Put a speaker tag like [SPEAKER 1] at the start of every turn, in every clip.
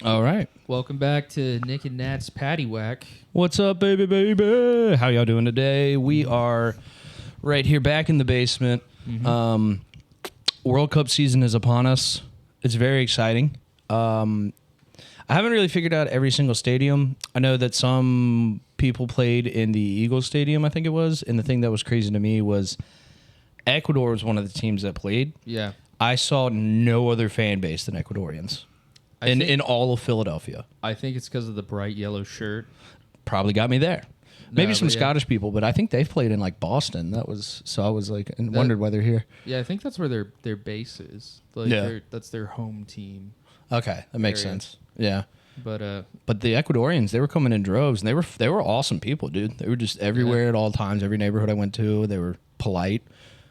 [SPEAKER 1] All right.
[SPEAKER 2] Welcome back to Nick and Nat's Patty Whack.
[SPEAKER 1] What's up, baby? How y'all doing today? We are right here back in the basement. Mm-hmm. World Cup season is upon us. It's very exciting. I haven't really figured out every single stadium. I know that some people played in the Eagles Stadium, I think it was. And the thing that was crazy to me was Ecuador was one of the teams that played.
[SPEAKER 2] Yeah.
[SPEAKER 1] I saw no other fan base than Ecuadorians. In all of Philadelphia.
[SPEAKER 2] I think it's because of the bright yellow shirt.
[SPEAKER 1] Probably got me there. Maybe some Scottish people, but I think they've played in like Boston. I was like, and wondered why they're here.
[SPEAKER 2] Yeah, I think that's where their base is. Like that's their home team.
[SPEAKER 1] Okay, that makes sense. Yeah.
[SPEAKER 2] But
[SPEAKER 1] the Ecuadorians, they were coming in droves, and they were awesome people, dude. They were just everywhere at all times. Every neighborhood I went to, they were polite.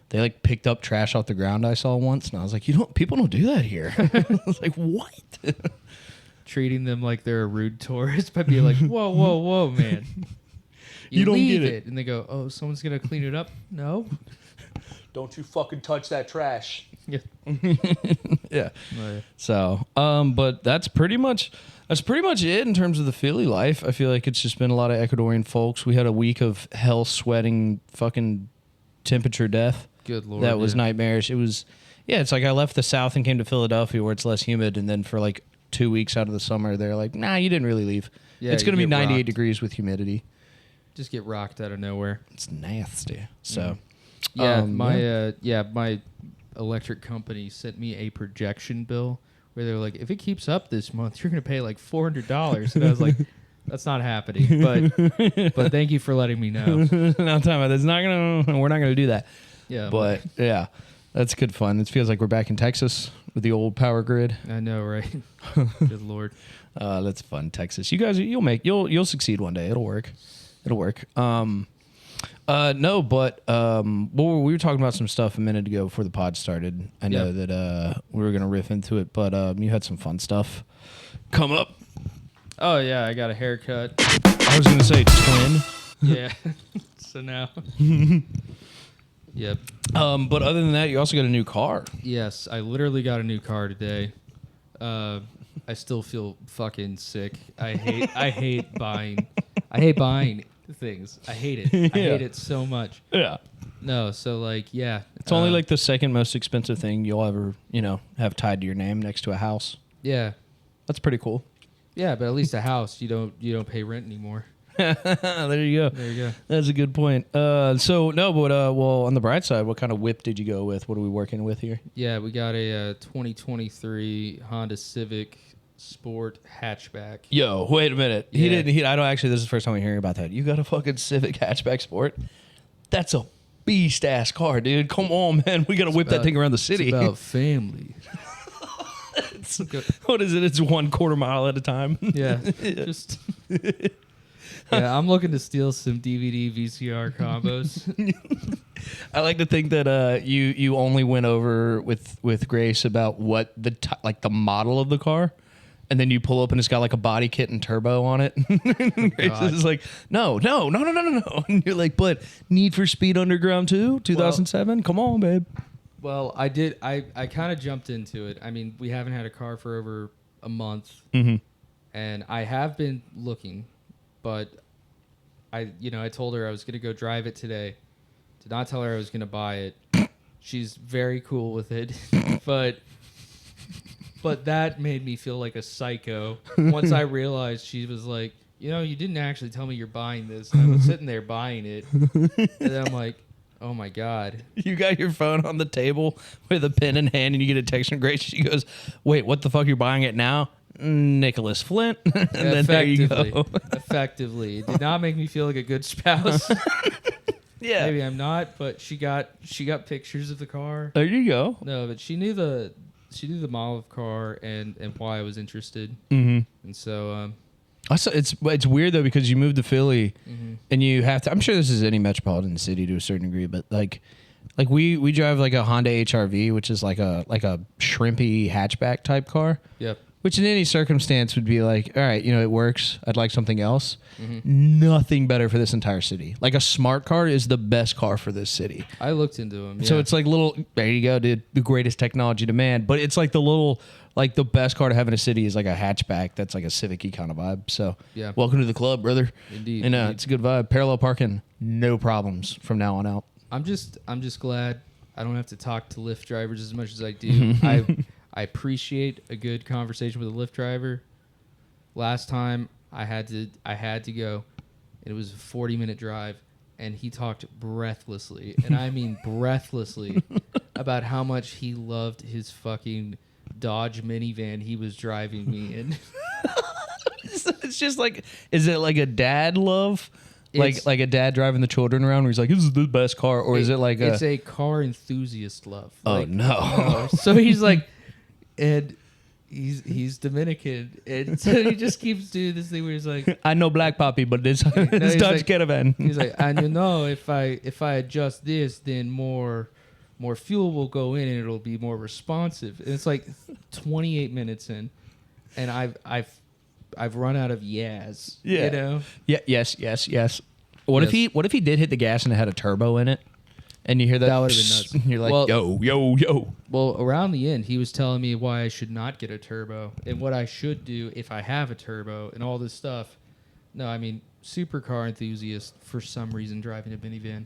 [SPEAKER 1] They like picked up trash off the ground I saw once, and I was like, people don't do that here. I was like, what?
[SPEAKER 2] Treating them like they're a rude tourist by being like, whoa, man. You
[SPEAKER 1] don't
[SPEAKER 2] leave
[SPEAKER 1] get it.
[SPEAKER 2] And they go, oh, someone's going to clean it up? No.
[SPEAKER 1] Don't you fucking touch that trash.
[SPEAKER 2] Yeah.
[SPEAKER 1] Yeah.
[SPEAKER 2] Oh, yeah.
[SPEAKER 1] So, but that's pretty much it in terms of the Philly life. I feel like it's just been a lot of Ecuadorian folks. We had a week of hell sweating fucking temperature death.
[SPEAKER 2] Good Lord.
[SPEAKER 1] That was nightmarish. It was, it's like I left the South and came to Philadelphia where it's less humid, and then for like 2 weeks out of the summer, they're like, nah, you didn't really leave. Yeah, it's going to be 98 degrees with humidity.
[SPEAKER 2] Just get rocked out of nowhere.
[SPEAKER 1] It's nasty. So,
[SPEAKER 2] my electric company sent me a projection bill where they're like, if it keeps up this month, you're going to pay like $400. And I was like, that's not happening. But thank you for letting me know.
[SPEAKER 1] No time about this. We're not gonna do that.
[SPEAKER 2] Yeah.
[SPEAKER 1] But yeah, that's good fun. It feels like we're back in Texas with the old power grid.
[SPEAKER 2] I know, right? Good Lord.
[SPEAKER 1] That's fun, Texas. You guys, you'll succeed one day. It'll work. No, but we were talking about some stuff a minute ago before the pod started. I know that we were gonna riff into it, but you had some fun stuff come up.
[SPEAKER 2] Oh, yeah, I got a haircut.
[SPEAKER 1] I was going to say twin.
[SPEAKER 2] Yeah. So now. Yep.
[SPEAKER 1] But other than that, you also got a new car.
[SPEAKER 2] Yes, I literally got a new car today. I still feel fucking sick. I hate buying things. I hate it. I hate it so much.
[SPEAKER 1] Yeah.
[SPEAKER 2] No, so like, yeah.
[SPEAKER 1] It's only like the second most expensive thing you'll ever, have tied to your name next to a house.
[SPEAKER 2] Yeah.
[SPEAKER 1] That's pretty cool.
[SPEAKER 2] Yeah, but at least a house, you don't pay rent anymore.
[SPEAKER 1] There you go.
[SPEAKER 2] There you go.
[SPEAKER 1] That's a good point. On the bright side, what kind of whip did you go with? What are we working with here?
[SPEAKER 2] Yeah, we got a 2023 Honda Civic Sport hatchback.
[SPEAKER 1] Yo, wait a minute. Yeah. This is the first time I'm hearing about that. You got a fucking Civic hatchback Sport? That's a beast ass car, dude. Come on, man. We got to whip that thing around the city.
[SPEAKER 2] It's about family.
[SPEAKER 1] What is it? It's 1/4 mile at a time.
[SPEAKER 2] Yeah. Just. Yeah, I'm looking to steal some DVD VCR combos.
[SPEAKER 1] I like to think that you only went over with Grace about what the model of the car, and then you pull up and it's got like a body kit and turbo on it. Grace is like, no. And you're like, but Need for Speed Underground 2, 2007? Come on, babe.
[SPEAKER 2] Well, I did. I kind of jumped into it. I mean, we haven't had a car for over a month, and I have been looking, but I told her I was going to go drive it today. Did not tell her I was going to buy it. She's very cool with it, but that made me feel like a psycho once I realized she was like, you didn't actually tell me you're buying this. And I was sitting there buying it, and then I'm like, oh my God.
[SPEAKER 1] You got your phone on the table with a pen in hand and you get a text from Grace. She goes, wait, what the fuck? You're buying it now? Nicholas Flint. And then there you go.
[SPEAKER 2] Effectively. It did not make me feel like a good spouse.
[SPEAKER 1] Yeah.
[SPEAKER 2] Maybe I'm not, but she got pictures of the car.
[SPEAKER 1] There you go.
[SPEAKER 2] No, but she knew the model of car and why I was interested.
[SPEAKER 1] Mm-hmm.
[SPEAKER 2] And so
[SPEAKER 1] it's weird though because you moved to Philly and you have to. I'm sure this is any metropolitan city to a certain degree, but like we drive like a Honda HR-V, which is like a shrimpy hatchback type car.
[SPEAKER 2] Yep.
[SPEAKER 1] which in any circumstance would be like, all right, it works. I'd like something else. Nothing better for this entire city. Like a smart car is the best car for this city.
[SPEAKER 2] I looked into them. Yeah.
[SPEAKER 1] So it's like there you go, dude. The greatest technology to man. But it's like the best car to have in a city is like a hatchback. That's like a Civic-y kind of vibe. So
[SPEAKER 2] yeah.
[SPEAKER 1] Welcome to the club, brother.
[SPEAKER 2] Indeed.
[SPEAKER 1] And it's a good vibe. Parallel parking, no problems from now on out.
[SPEAKER 2] I'm just glad I don't have to talk to Lyft drivers as much as I do. I appreciate a good conversation with a Lyft driver. Last time I had to go, and it was a 40-minute drive, and he talked breathlessly, and I mean breathlessly, about how much he loved his fucking Dodge minivan he was driving me in.
[SPEAKER 1] It's just like, is it like a dad love? Like a dad driving the children around where he's like, this is the best car? Or is it like
[SPEAKER 2] it's a car enthusiast love.
[SPEAKER 1] Oh, no.
[SPEAKER 2] So he's like, and he's Dominican. And so he just keeps doing this thing where he's like,
[SPEAKER 1] I know Black Poppy, but this Dodge
[SPEAKER 2] like,
[SPEAKER 1] Caravan.
[SPEAKER 2] He's like, and if I adjust this, then more fuel will go in and it'll be more responsive. And it's like 28 minutes in, and I've run out of yes.
[SPEAKER 1] Yeah. Yeah. Yes. What if he did hit the gas and it had a turbo in it? And you hear that?
[SPEAKER 2] That would have been nuts.
[SPEAKER 1] You're like, yo.
[SPEAKER 2] Well, around the end, he was telling me why I should not get a turbo and what I should do if I have a turbo and all this stuff. No, I mean, supercar enthusiast for some reason driving a minivan.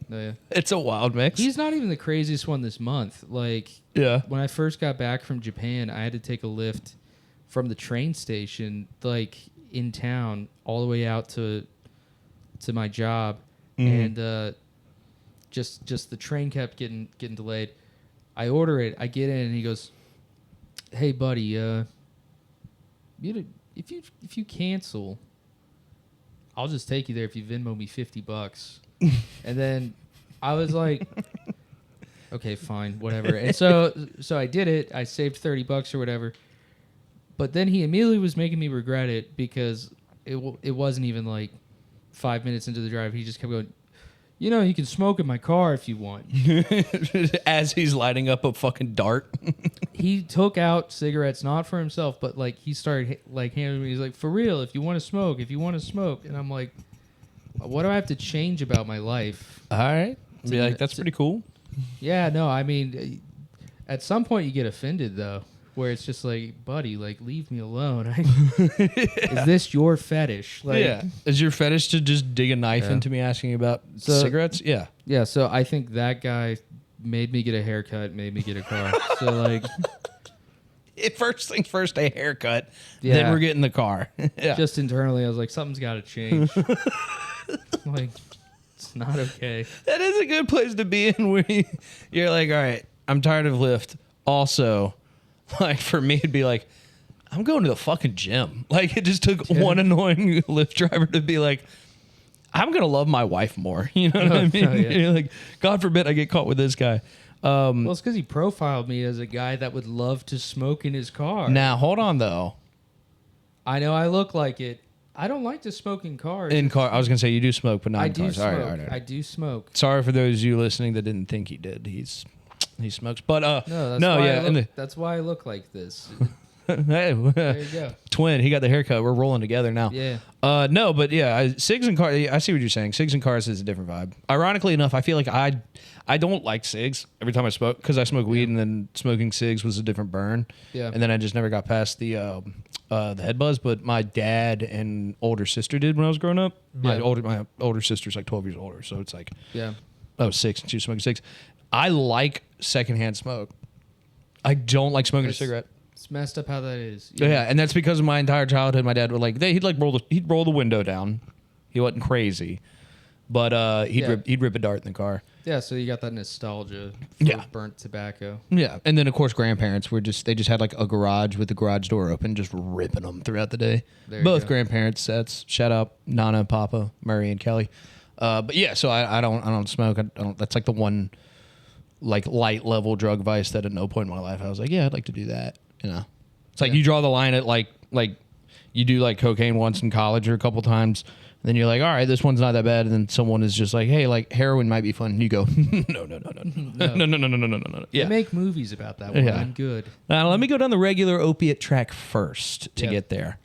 [SPEAKER 2] No, yeah.
[SPEAKER 1] It's a wild mix.
[SPEAKER 2] He's not even the craziest one this month. Like,
[SPEAKER 1] yeah.
[SPEAKER 2] When I first got back from Japan, I had to take a lift from the train station, like in town, all the way out to my job, and just the train kept getting delayed. I order it, I get in, and he goes, "Hey, buddy, if you cancel, I'll just take you there if you Venmo me $50." And then I was like, "Okay, fine, whatever." And so I did it. I saved $30 or whatever. But then he immediately was making me regret it because it wasn't even like 5 minutes into the drive. He just kept going, you can smoke in my car if you want.
[SPEAKER 1] As he's lighting up a fucking dart.
[SPEAKER 2] He took out cigarettes, not for himself, but like he started like handing me, he's like, for real, if you want to smoke. And I'm like, what do I have to change about my life?
[SPEAKER 1] All right. Be like, that's pretty cool.
[SPEAKER 2] Yeah, no, I mean, at some point you get offended though. Where it's just like, buddy, like, leave me alone. Is this your fetish? Like,
[SPEAKER 1] yeah. Is your fetish to just dig a knife into me asking about cigarettes? Yeah.
[SPEAKER 2] Yeah, so I think that guy made me get a haircut, made me get a car. So, like...
[SPEAKER 1] First things first, a haircut.
[SPEAKER 2] Yeah.
[SPEAKER 1] Then we're getting the car. Yeah.
[SPEAKER 2] Just internally, I was like, something's got to change. Like, it's not okay.
[SPEAKER 1] That is a good place to be in where you're like, all right, I'm tired of Lyft. Also... Like, for me, it'd be like, I'm going to the fucking gym. Like, it just took one annoying Lyft driver to be like, I'm going to love my wife more. You know what I mean?
[SPEAKER 2] Yeah.
[SPEAKER 1] You're like, God forbid I get caught with this guy.
[SPEAKER 2] Well, it's because he profiled me as a guy that would love to smoke in his car.
[SPEAKER 1] Now, hold on, though.
[SPEAKER 2] I know I look like it. I don't like to smoke in cars.
[SPEAKER 1] I was going to say, you do smoke, but not in cars.
[SPEAKER 2] Smoke.
[SPEAKER 1] All right.
[SPEAKER 2] I do smoke.
[SPEAKER 1] Sorry for those of you listening that didn't think he did. He smokes, but
[SPEAKER 2] that's why I look like this.
[SPEAKER 1] Hey,
[SPEAKER 2] there you go.
[SPEAKER 1] Twin, he got the haircut. We're rolling together now.
[SPEAKER 2] Yeah.
[SPEAKER 1] No, but yeah, cigs and cars. I see what you're saying. Cigs and cars is a different vibe. Ironically enough, I feel like I don't like cigs every time I smoke because I smoke weed and then smoking cigs was a different burn.
[SPEAKER 2] Yeah.
[SPEAKER 1] And then I just never got past the head buzz. But my dad and older sister did when I was growing up. My older sister's like 12 years older, so it's like I was 6 and she was smoking cigs. I like secondhand smoke. I don't like smoking a cigarette.
[SPEAKER 2] It's messed up how that is.
[SPEAKER 1] Yeah, and that's because of my entire childhood. My dad would he'd roll the window down. He wasn't crazy, but he'd rip a dart in the car.
[SPEAKER 2] Yeah, so you got that nostalgia for burnt tobacco.
[SPEAKER 1] Yeah, and then of course grandparents they just had like a garage with the garage door open, just ripping them throughout the day. Both grandparents sets. Shout out Nana, Papa, Murray, and Kelly. But yeah, so I don't smoke. I don't. That's like the one. Like light level drug vice that at no point in my life I was like, yeah, I'd like to do that. You know, it's like you draw the line at like you do like cocaine once in college or a couple times. Then you're like, all right, this one's not that bad. And then someone is just like, hey, like heroin might be fun. And you go, no. No.
[SPEAKER 2] Yeah. They make movies about that one. I'm good.
[SPEAKER 1] Now, let me go down the regular opiate track first to get there.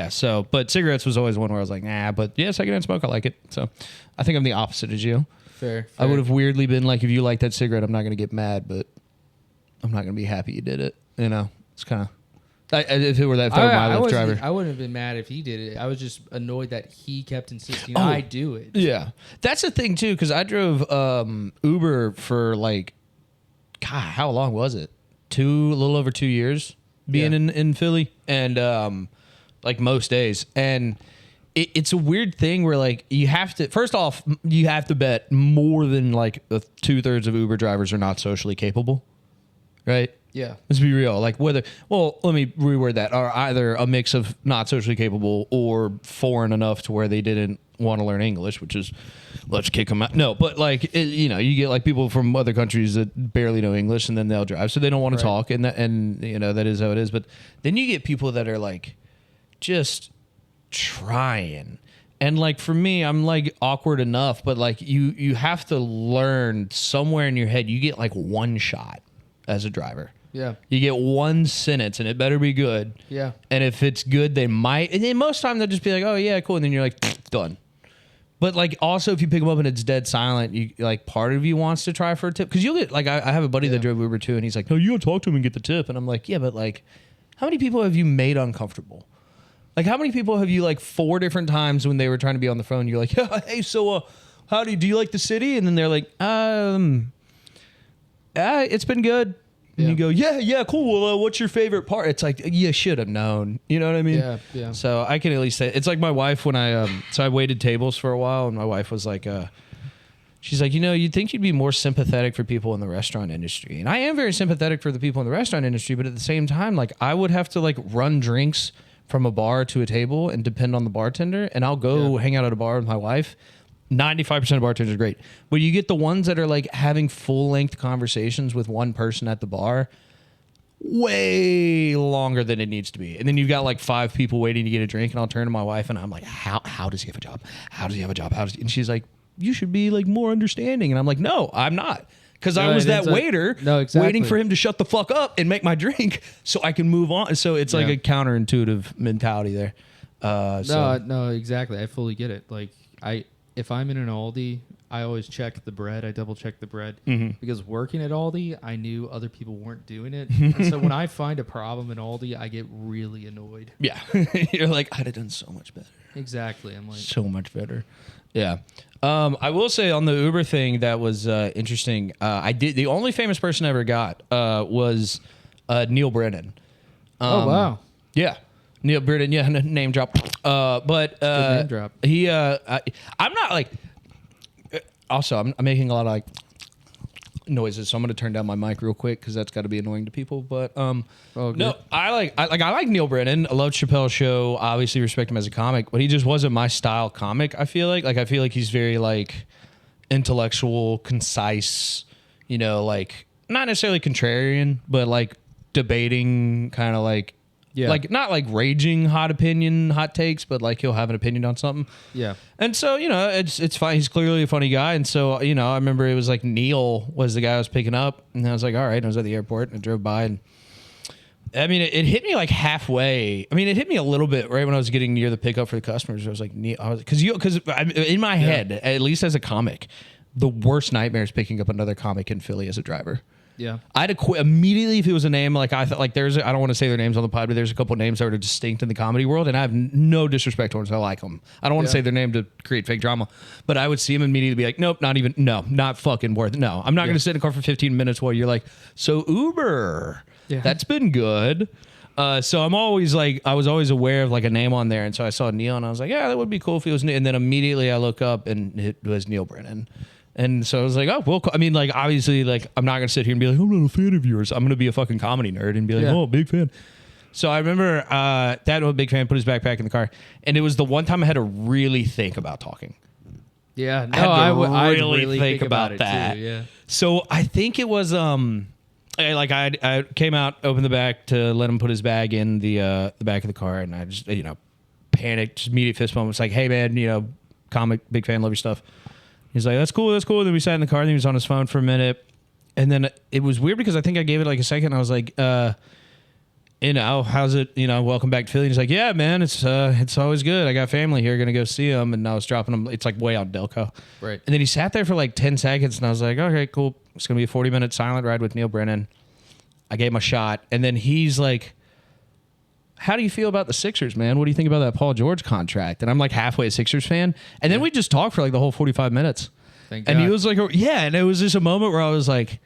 [SPEAKER 1] So, but cigarettes was always one where I was like, nah, but yeah, secondhand smoke, I like it. So I think I'm the opposite as you.
[SPEAKER 2] Fair.
[SPEAKER 1] I would have weirdly been like, if you like that cigarette, I'm not going to get mad, but I'm not going to be happy you did it. You know, it's kind of. If it were that, my Lyft driver,
[SPEAKER 2] I wouldn't have been mad if he did it. I was just annoyed that he kept insisting I do it.
[SPEAKER 1] Yeah, that's the thing too. Because I drove Uber for like, God, how long was it? A little over 2 years being in Philly, and like most days. And it's a weird thing where like you have to. First off, you have to bet more than like 2/3 of Uber drivers are not socially capable, right?
[SPEAKER 2] Yeah.
[SPEAKER 1] Let's be real. Like let me reword that. Are either a mix of not socially capable or foreign enough to where they didn't want to learn English, which is let's kick them out. No, but like, you get like people from other countries that barely know English and then they'll drive. So they don't want to talk. And that is how it is. But then you get people that are like just trying. And like for me, I'm like awkward enough, but like you have to learn somewhere in your head, you get like one shot as a driver.
[SPEAKER 2] Yeah.
[SPEAKER 1] You get one sentence and it better be good.
[SPEAKER 2] Yeah.
[SPEAKER 1] And if it's good, they might. And then most of the time they'll just be like, oh, yeah, cool. And then you're like, done. But like also if you pick them up and it's dead silent, you like part of you wants to try for a tip. Because you'll get like, I have a buddy that drove Uber too. And he's like, no, you gotta talk to him and get the tip. And I'm like, yeah, but like, how many people have you made uncomfortable? Like how many people have you like 4 different times when they were trying to be on the phone, you're like, hey, so do you like the city? And then they're like, it's been good. And you go, yeah, cool. Well, what's your favorite part? It's like, you should have known. You know what I mean?
[SPEAKER 2] Yeah.
[SPEAKER 1] So I can at least say, it's like my wife when I waited tables for a while, and my wife was like, she's like, you'd think you'd be more sympathetic for people in the restaurant industry. And I am very sympathetic for the people in the restaurant industry, but at the same time, like I would have to like run drinks from a bar to a table and depend on the bartender, and I'll go hang out at a bar with my wife. 95% of bartenders are great. But you get the ones that are like having full-length conversations with one person at the bar way longer than it needs to be. And then you've got like 5 people waiting to get a drink, and I'll turn to my wife and I'm like, how does he have a job? How does he have a job? And she's like, you should be like more understanding. And I'm like, no, I'm not. Because I was that waiter waiting for him to shut the fuck up and make my drink so I can move on. So it's like a counterintuitive mentality there.
[SPEAKER 2] No, exactly. I fully get it. Like if I'm in an Aldi, I always check the bread. I double check the bread because working at Aldi, I knew other people weren't doing it. And so when I find a problem in Aldi, I get really annoyed.
[SPEAKER 1] Yeah. You're like, I'd have done so much better.
[SPEAKER 2] Exactly. I'm like,
[SPEAKER 1] so much better. Yeah. I will say on the Uber thing that was interesting. The only famous person I ever got was Neil Brennan.
[SPEAKER 2] Oh, wow.
[SPEAKER 1] Yeah. Neil Brennan, name drop. But
[SPEAKER 2] name drop.
[SPEAKER 1] I'm not like. Also, I'm making a lot of like noises, so I'm going to turn down my mic real quick because that's got to be annoying to people. But no, I like Neil Brennan. I love Chappelle's show. Obviously, respect him as a comic, but he just wasn't my style comic. I feel like he's very like intellectual, concise. Like not necessarily contrarian, but like debating, kind of like. Yeah. Like not like raging hot takes, but like he'll have an opinion on something.
[SPEAKER 2] Yeah.
[SPEAKER 1] And so, it's fine. He's clearly a funny guy. And so, I remember it was like Neil was the guy I was picking up, and I was like, all right. And I was at the airport and I drove by, and I mean, it hit me like halfway. I mean, it hit me a little bit right when I was getting near the pickup for the customers. I was like, because in my head, at least as a comic, the worst nightmare is picking up another comic in Philly as a driver.
[SPEAKER 2] Yeah,
[SPEAKER 1] I'd have quit immediately if it was a name like I thought. Like I don't want to say their names on the pod, but there's a couple of names that are distinct in the comedy world, and I have no disrespect towards them. I like them. I don't want to say their name to create fake drama, but I would see them immediately be like, nope, not fucking worth it. No, I'm not going to sit in a car for 15 minutes while you're like, so Uber, that's been good. So I'm always like, I was always aware of like a name on there, and so I saw Neil, and I was like, yeah, that would be cool if he was Neil. And then immediately I look up, and it was Neil Brennan. And so I was like, oh, well, I mean, like, obviously, like, I'm not going to sit here and be like, I'm not a fan of yours. I'm going to be a fucking comedy nerd and be like, oh, big fan. So I remember Dad was a big fan, put his backpack in the car. And it was the one time I had to really think about talking.
[SPEAKER 2] Yeah. No,
[SPEAKER 1] I really think about that.
[SPEAKER 2] Too, yeah.
[SPEAKER 1] So I think it was, I came out, opened the back to let him put his bag in the back of the car, and I just panicked, just immediate fist bump. It's like, hey man, comic, big fan, love your stuff. He's like, that's cool. Then we sat in the car, and he was on his phone for a minute, and then it was weird because I think I gave it like a second. And I was like, how's it? Welcome back to Philly. And he's like, yeah, man, it's always good. I got family here, gonna go see them, and I was dropping him. It's like way out Delco,
[SPEAKER 2] right?
[SPEAKER 1] And then he sat there for like 10 seconds, and I was like, okay, cool. It's gonna be a 40-minute silent ride with Neil Brennan. I gave him a shot, and then he's like, how do you feel about the Sixers, man? What do you think about that Paul George contract? And I'm like halfway a Sixers fan, and then we just talked for like the whole 45 minutes.
[SPEAKER 2] Thank God.
[SPEAKER 1] And he was like, yeah, and it was just a moment where I was like,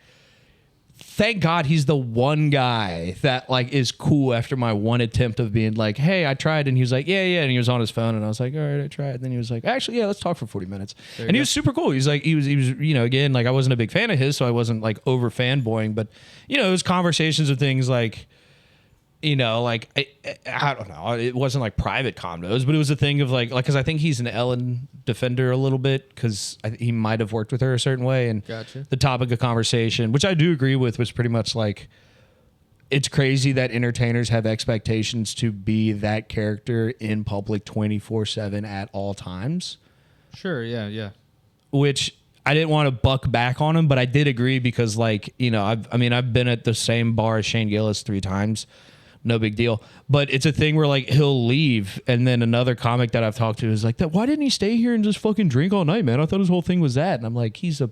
[SPEAKER 1] thank God he's the one guy that like is cool after my one attempt of being like, hey, I tried. And he was like, yeah. And he was on his phone, and I was like, all right, I tried. And then he was like, actually, yeah, let's talk for 40 minutes. And he was super cool. He was again, like I wasn't a big fan of his, so I wasn't like over fanboying, but it was conversations of things like, like I don't know. It wasn't like private condos, but it was a thing of like, because I think he's an Ellen defender a little bit because he might have worked with her a certain way. And
[SPEAKER 2] gotcha.
[SPEAKER 1] The topic of conversation, which I do agree with, was pretty much like, it's crazy that entertainers have expectations to be that character in public 24/7 at all times.
[SPEAKER 2] Sure. Yeah.
[SPEAKER 1] Which I didn't want to buck back on him, but I did agree because I've been at the same bar as Shane Gillis 3 times. No big deal. But it's a thing where like he'll leave, and then another comic that I've talked to is like, why didn't he stay here and just fucking drink all night, man? I thought his whole thing was that. And I'm like, he's a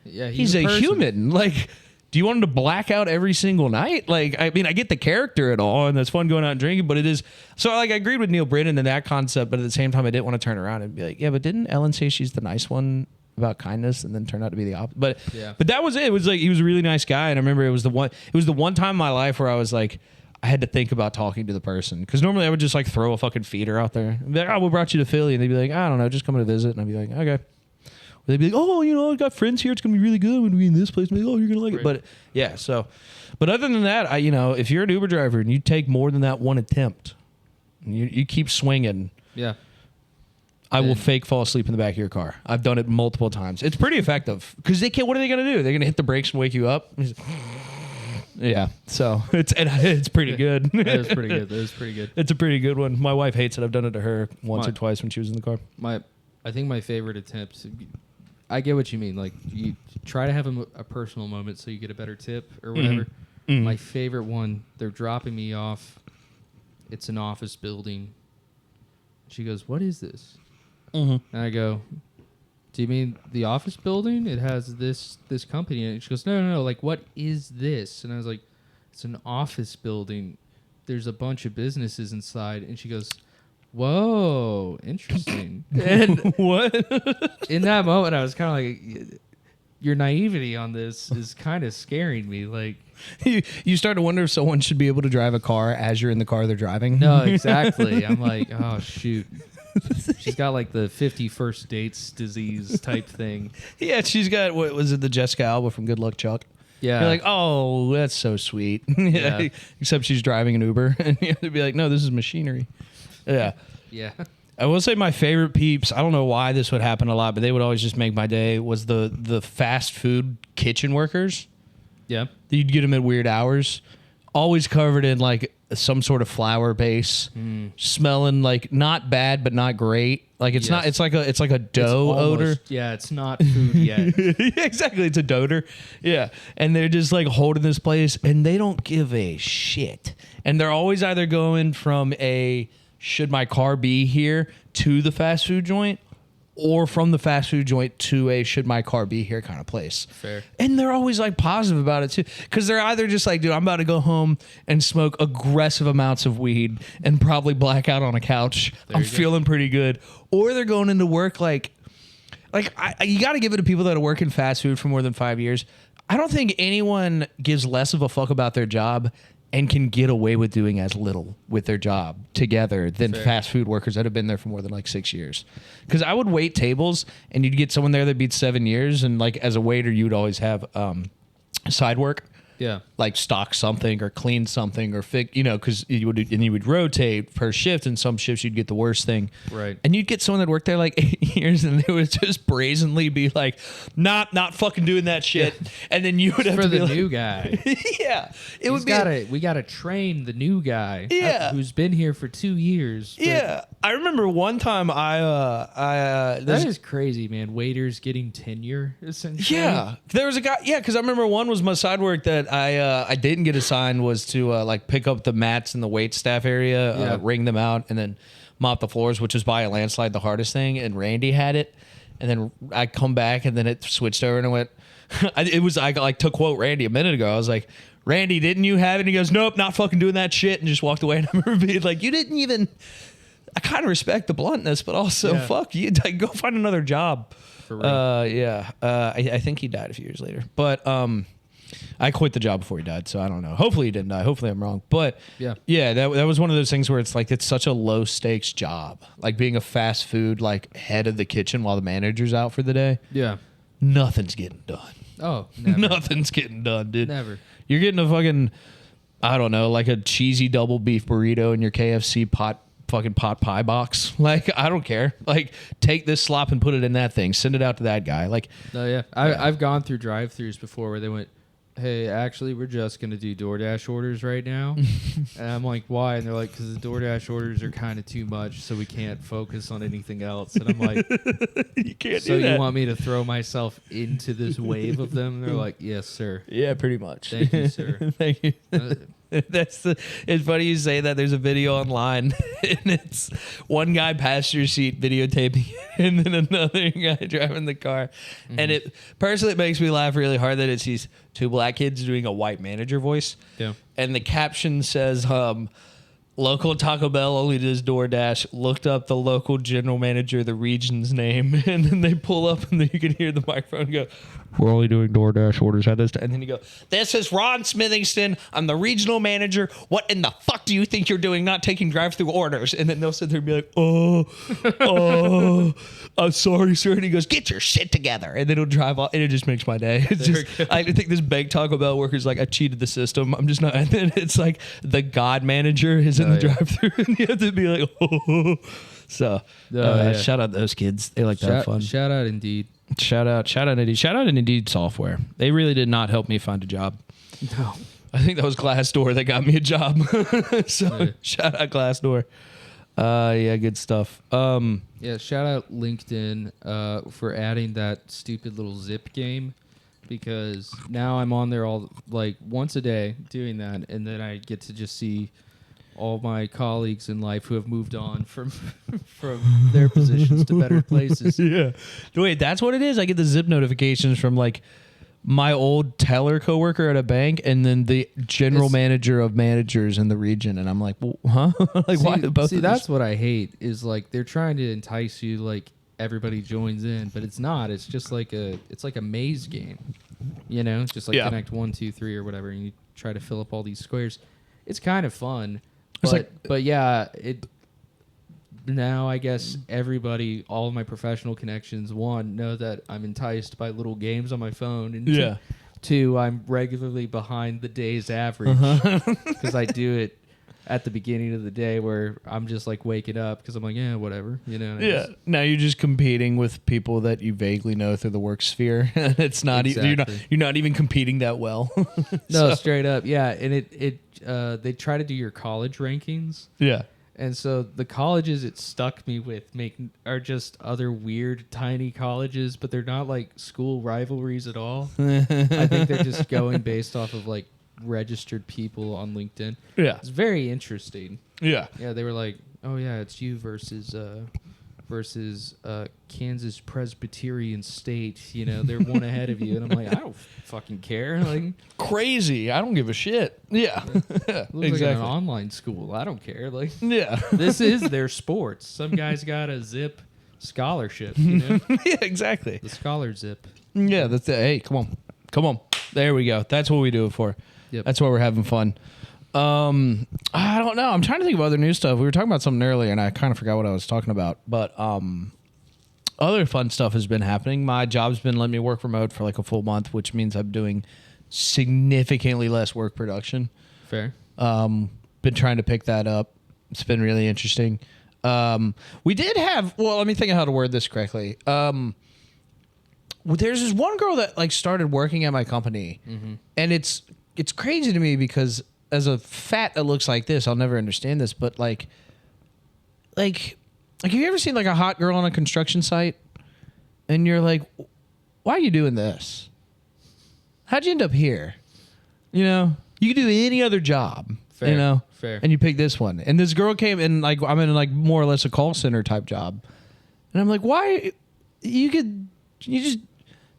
[SPEAKER 1] human. Like, do you want him to black out every single night? Like, I mean, I get the character and all, and that's fun going out and drinking, but it is. So like I agreed with Neil Brennan in that concept, but at the same time I didn't want to turn around and be like, yeah, but didn't Ellen say she's the nice one about kindness, and then turned out to be the opposite? But that was it. It was like, he was a really nice guy, and I remember it was the one time in my life where I was like, I had to think about talking to the person, because normally I would just like throw a fucking feeder out there and be like, oh, what brought you to Philly? And they'd be like, I don't know, just coming to visit. And I'd be like, okay. Or they'd be like, oh, I got friends here, it's gonna be really good when we in this place. And I'd be like, oh, you're gonna like it. But yeah, so, but other than that, if you're an Uber driver and you take more than that one attempt, and you keep swinging, I will fake fall asleep in the back of your car. I've done it multiple times. It's pretty effective because they can't. What are they gonna do? They're gonna hit the brakes and wake you up. Yeah, so it's pretty good.
[SPEAKER 2] That was pretty good.
[SPEAKER 1] It's a pretty good one. My wife hates it. I've done it to her once or twice when she was in the car.
[SPEAKER 2] I think my favorite attempts. I get what you mean. Like, you try to have a personal moment so you get a better tip or whatever. Mm-hmm. My favorite one. They're dropping me off. It's an office building. She goes, "What is this?" Mm-hmm. And I go, "Do you mean the office building? It has this company in it." She goes, No. Like, what is this? And I was like, it's an office building. There's a bunch of businesses inside. And she goes, whoa, interesting. And
[SPEAKER 1] what?
[SPEAKER 2] In that moment, I was kind of like, your naivety on this is kind of scaring me. Like,
[SPEAKER 1] you start to wonder if someone should be able to drive a car as you're in the car they're driving.
[SPEAKER 2] No, exactly. I'm like, oh, shoot. She's got like the 50 First Dates disease type thing.
[SPEAKER 1] Yeah, she's got, what was it, the Jessica Alba from Good Luck Chuck?
[SPEAKER 2] Yeah.
[SPEAKER 1] You're like, oh, that's so sweet. Yeah. Except she's driving an Uber. And you have to be like, no, this is machinery. Yeah.
[SPEAKER 2] Yeah.
[SPEAKER 1] I will say my favorite peeps, I don't know why this would happen a lot, but they would always just make my day, was the fast food kitchen workers.
[SPEAKER 2] Yeah.
[SPEAKER 1] You'd get them at weird hours. Always covered in like some sort of flour base, smelling like not bad but not great. Like it's not. It's like a dough odor.
[SPEAKER 2] Yeah, it's not food yet.
[SPEAKER 1] Exactly, it's a dough odor. Yeah, and they're just like holding this place, and they don't give a shit. And they're always either going from a should my car be here to the fast food joint, or from the fast food joint to a should my car be here kind of place.
[SPEAKER 2] Fair.
[SPEAKER 1] And they're always like positive about it too. Because they're either just like, dude, I'm about to go home and smoke aggressive amounts of weed and probably black out on a couch. I'm feeling pretty good. Or they're going into work like you got to give it to people that have worked in fast food for more than 5 years. I don't think anyone gives less of a fuck about their job and can get away with doing as little with their job together than fast food workers that have been there for more than like 6 years. Because I would wait tables and you'd get someone there that beat 7 years, and like as a waiter, you'd always have side work.
[SPEAKER 2] Yeah.
[SPEAKER 1] Like stock something or clean something or because you would rotate per shift, and some shifts you'd get the worst thing.
[SPEAKER 2] Right.
[SPEAKER 1] And you'd get someone that worked there like 8 years, and they would just brazenly be like, not fucking doing that shit. Yeah. And then you would have to be like,
[SPEAKER 2] new guy.
[SPEAKER 1] Yeah.
[SPEAKER 2] We gotta train the new guy.
[SPEAKER 1] Yeah.
[SPEAKER 2] Who's been here for 2 years.
[SPEAKER 1] Yeah. I remember one time
[SPEAKER 2] that is crazy, man. Waiters getting tenure, essentially.
[SPEAKER 1] Yeah. There was a guy, because I remember one was my side work that I didn't get assigned was to like pick up the mats in the wait staff area, wring them out, and then mop the floors, which was by a landslide the hardest thing. And Randy had it, and then I come back, and then it switched over, and I went. To quote Randy a minute ago, I was like, "Randy, didn't you have it?" And he goes, "Nope, not fucking doing that shit," and just walked away. And I remember being like, "You didn't even." I kind of respect the bluntness, but also fuck you. Like, go find another job.
[SPEAKER 2] For real.
[SPEAKER 1] I think he died a few years later, but I quit the job before he died, so I don't know. Hopefully he didn't die. Hopefully I'm wrong. But that was one of those things where it's like it's such a low stakes job, like being a fast food like head of the kitchen while the manager's out for the day.
[SPEAKER 2] Yeah,
[SPEAKER 1] nothing's getting done.
[SPEAKER 2] Oh, never.
[SPEAKER 1] Nothing's getting done, dude.
[SPEAKER 2] Never.
[SPEAKER 1] You're getting a fucking, I don't know, like a cheesy double beef burrito in your KFC pot pie box. Like, I don't care. Like, take this slop and put it in that thing. Send it out to that guy. Like,
[SPEAKER 2] I've gone through drive-thrus before where they went, "Hey, actually, we're just going to do DoorDash orders right now." And I'm like, "Why?" And they're like, "Because the DoorDash orders are kind of too much, so we can't focus on anything else." And I'm like,
[SPEAKER 1] "You can't
[SPEAKER 2] so
[SPEAKER 1] do that.
[SPEAKER 2] You want me to throw myself into this wave of them?" And they're like, "Yes, sir."
[SPEAKER 1] Yeah, pretty much.
[SPEAKER 2] Thank you, sir.
[SPEAKER 1] Thank you. It's funny you say that. There's a video online, and it's one guy passenger seat videotaping, and then another guy driving the car. Mm-hmm. And it personally it makes me laugh really hard that it's these two black kids doing a white manager voice.
[SPEAKER 2] Yeah.
[SPEAKER 1] And the caption says, "Local Taco Bell only does DoorDash. Looked up the local general manager, the region's name," and then they pull up, and then you can hear the microphone go, "We're only doing DoorDash orders at this time." And then you go, "This is Ron Smithengston. I'm the regional manager. What in the fuck do you think you're doing? Not taking drive-thru orders?" And then they'll sit there and be like, "I'm sorry, sir." And he goes, "Get your shit together." And then he'll drive off, and it just makes my day. It's just, I think this big Taco Bell worker's like, "I cheated the system. I'm just not." And then it's like the God manager is in the drive-thru, and you have to be like, "Oh." So shout out those kids. They like to have fun.
[SPEAKER 2] Shout out Indeed.
[SPEAKER 1] Shout out Indeed. Shout out Indeed software. They really did not help me find a job.
[SPEAKER 2] No.
[SPEAKER 1] I think that was Glassdoor that got me a job. So shout out Glassdoor. Good stuff.
[SPEAKER 2] Shout out LinkedIn for adding that stupid little zip game, because now I'm on there all like once a day doing that, and then I get to just see all my colleagues in life who have moved on from their positions to better places.
[SPEAKER 1] Yeah. Wait, that's what it is? I get the zip notifications from like my old teller coworker at a bank, and then the general manager of managers in the region, and I'm like, well, huh? Like, why do both?
[SPEAKER 2] See, that's what I hate is like they're trying to entice you, like everybody joins in, but it's not. It's just like a maze game, just like connect 1, 2, 3 or whatever, and you try to fill up all these squares. It's kind of fun. Now I guess everybody, all of my professional connections, one, know that I'm enticed by little games on my phone, and two, I'm regularly behind the day's average because I do it at the beginning of the day where I'm just like waking up because I'm like, yeah, whatever,
[SPEAKER 1] Now you're just competing with people that you vaguely know through the work sphere. It's not you're not even competing that well.
[SPEAKER 2] No, straight up, yeah. And they try to do your college rankings.
[SPEAKER 1] Yeah.
[SPEAKER 2] And so the colleges it stuck me with are just other weird tiny colleges, but they're not like school rivalries at all. I think they're just going based off of like registered people on LinkedIn.
[SPEAKER 1] Yeah.
[SPEAKER 2] It's very interesting.
[SPEAKER 1] Yeah.
[SPEAKER 2] Yeah, they were like, "Oh yeah, it's you versus Kansas Presbyterian State, they're one ahead of you." And I'm like, I don't fucking care. Like,
[SPEAKER 1] crazy. I don't give a shit. Yeah.
[SPEAKER 2] Looks like an online school. I don't care. Like,
[SPEAKER 1] yeah.
[SPEAKER 2] This is their sports. Some guy's got a zip scholarship,
[SPEAKER 1] Yeah, exactly.
[SPEAKER 2] The scholar zip.
[SPEAKER 1] Yeah, that's it. Hey, come on. There we go. That's what we do it for.
[SPEAKER 2] Yep.
[SPEAKER 1] That's why we're having fun. I don't know. I'm trying to think of other new stuff. We were talking about something earlier, and I kind of forgot what I was talking about. But other fun stuff has been happening. My job's been letting me work remote for like a full month, which means I'm doing significantly less work production.
[SPEAKER 2] Fair.
[SPEAKER 1] Been trying to pick that up. It's been really interesting. We did have, well, let me think of how to word this correctly. There's this one girl that like started working at my company, and it's crazy to me because as a fat that looks like this, I'll never understand this, but like have you ever seen like a hot girl on a construction site and you're like, why are you doing this? How'd you end up here? You know, you could do any other job.
[SPEAKER 2] Fair,
[SPEAKER 1] you know,
[SPEAKER 2] fair.
[SPEAKER 1] And you pick this one. And this girl came and like, I'm in like more or less a call center type job. And I'm like, why? You just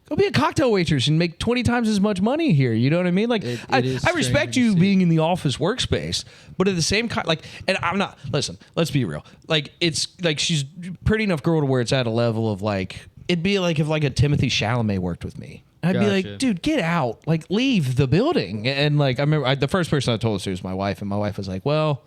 [SPEAKER 1] go be a cocktail waitress and make 20 times as much money here. You know what I mean? Like, I respect you being in the office workspace, but at the same time, like, and I'm not, listen, let's be real. Like, it's like she's pretty enough girl to where it's at a level of like, it'd be like if like a Timothy Chalamet worked with me. I'd be like, dude, get out. Like, leave the building. And like, I remember the first person I told this to was my wife, and my wife was like, well,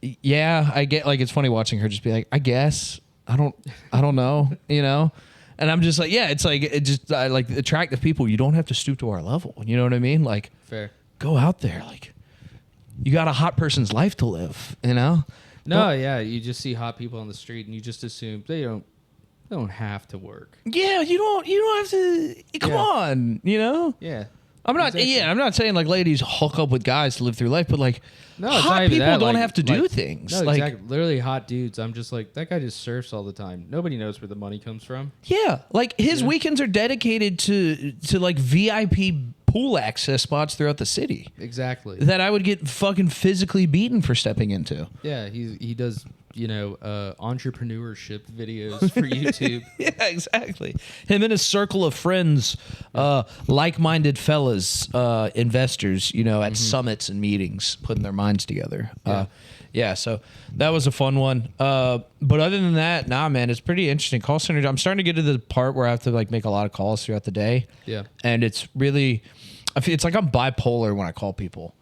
[SPEAKER 1] yeah, I get, like, it's funny watching her just be like, I guess, I don't know, you know? And I'm just like, yeah, it's like, it just, like, attractive people, you don't have to stoop to our level. You know what I mean? Like,
[SPEAKER 2] fair.
[SPEAKER 1] Go out there. Like, you got a hot person's life to live, you know?
[SPEAKER 2] No, yeah, you just see hot people on the street, and you just assume they don't have to work.
[SPEAKER 1] Yeah, you don't have to. Come on, you know.
[SPEAKER 2] Yeah,
[SPEAKER 1] I'm not.
[SPEAKER 2] exactly.
[SPEAKER 1] Yeah, I'm not saying like ladies hook up with guys to live through life, but like
[SPEAKER 2] no, it's
[SPEAKER 1] hot
[SPEAKER 2] not even
[SPEAKER 1] people
[SPEAKER 2] that.
[SPEAKER 1] don't
[SPEAKER 2] Like,
[SPEAKER 1] have to do things.
[SPEAKER 2] No,
[SPEAKER 1] like,
[SPEAKER 2] exactly. Literally hot dudes. I'm just like, that guy just surfs all the time. Nobody knows where the money comes from.
[SPEAKER 1] Yeah, like his weekends are dedicated to like VIP pool access spots throughout the city.
[SPEAKER 2] Exactly.
[SPEAKER 1] That I would get fucking physically beaten for stepping into.
[SPEAKER 2] Yeah, he does, you know, entrepreneurship videos for YouTube.
[SPEAKER 1] Yeah, exactly. Him and his circle of friends, like-minded fellas, investors, you know, at summits and meetings, putting their minds together. Yeah, so that was a fun one. But other than that, nah, man, it's pretty interesting. Call center, I'm starting to get to the part where I have to like make a lot of calls throughout the day.
[SPEAKER 2] Yeah.
[SPEAKER 1] And it's really, it's like I'm bipolar when I call people.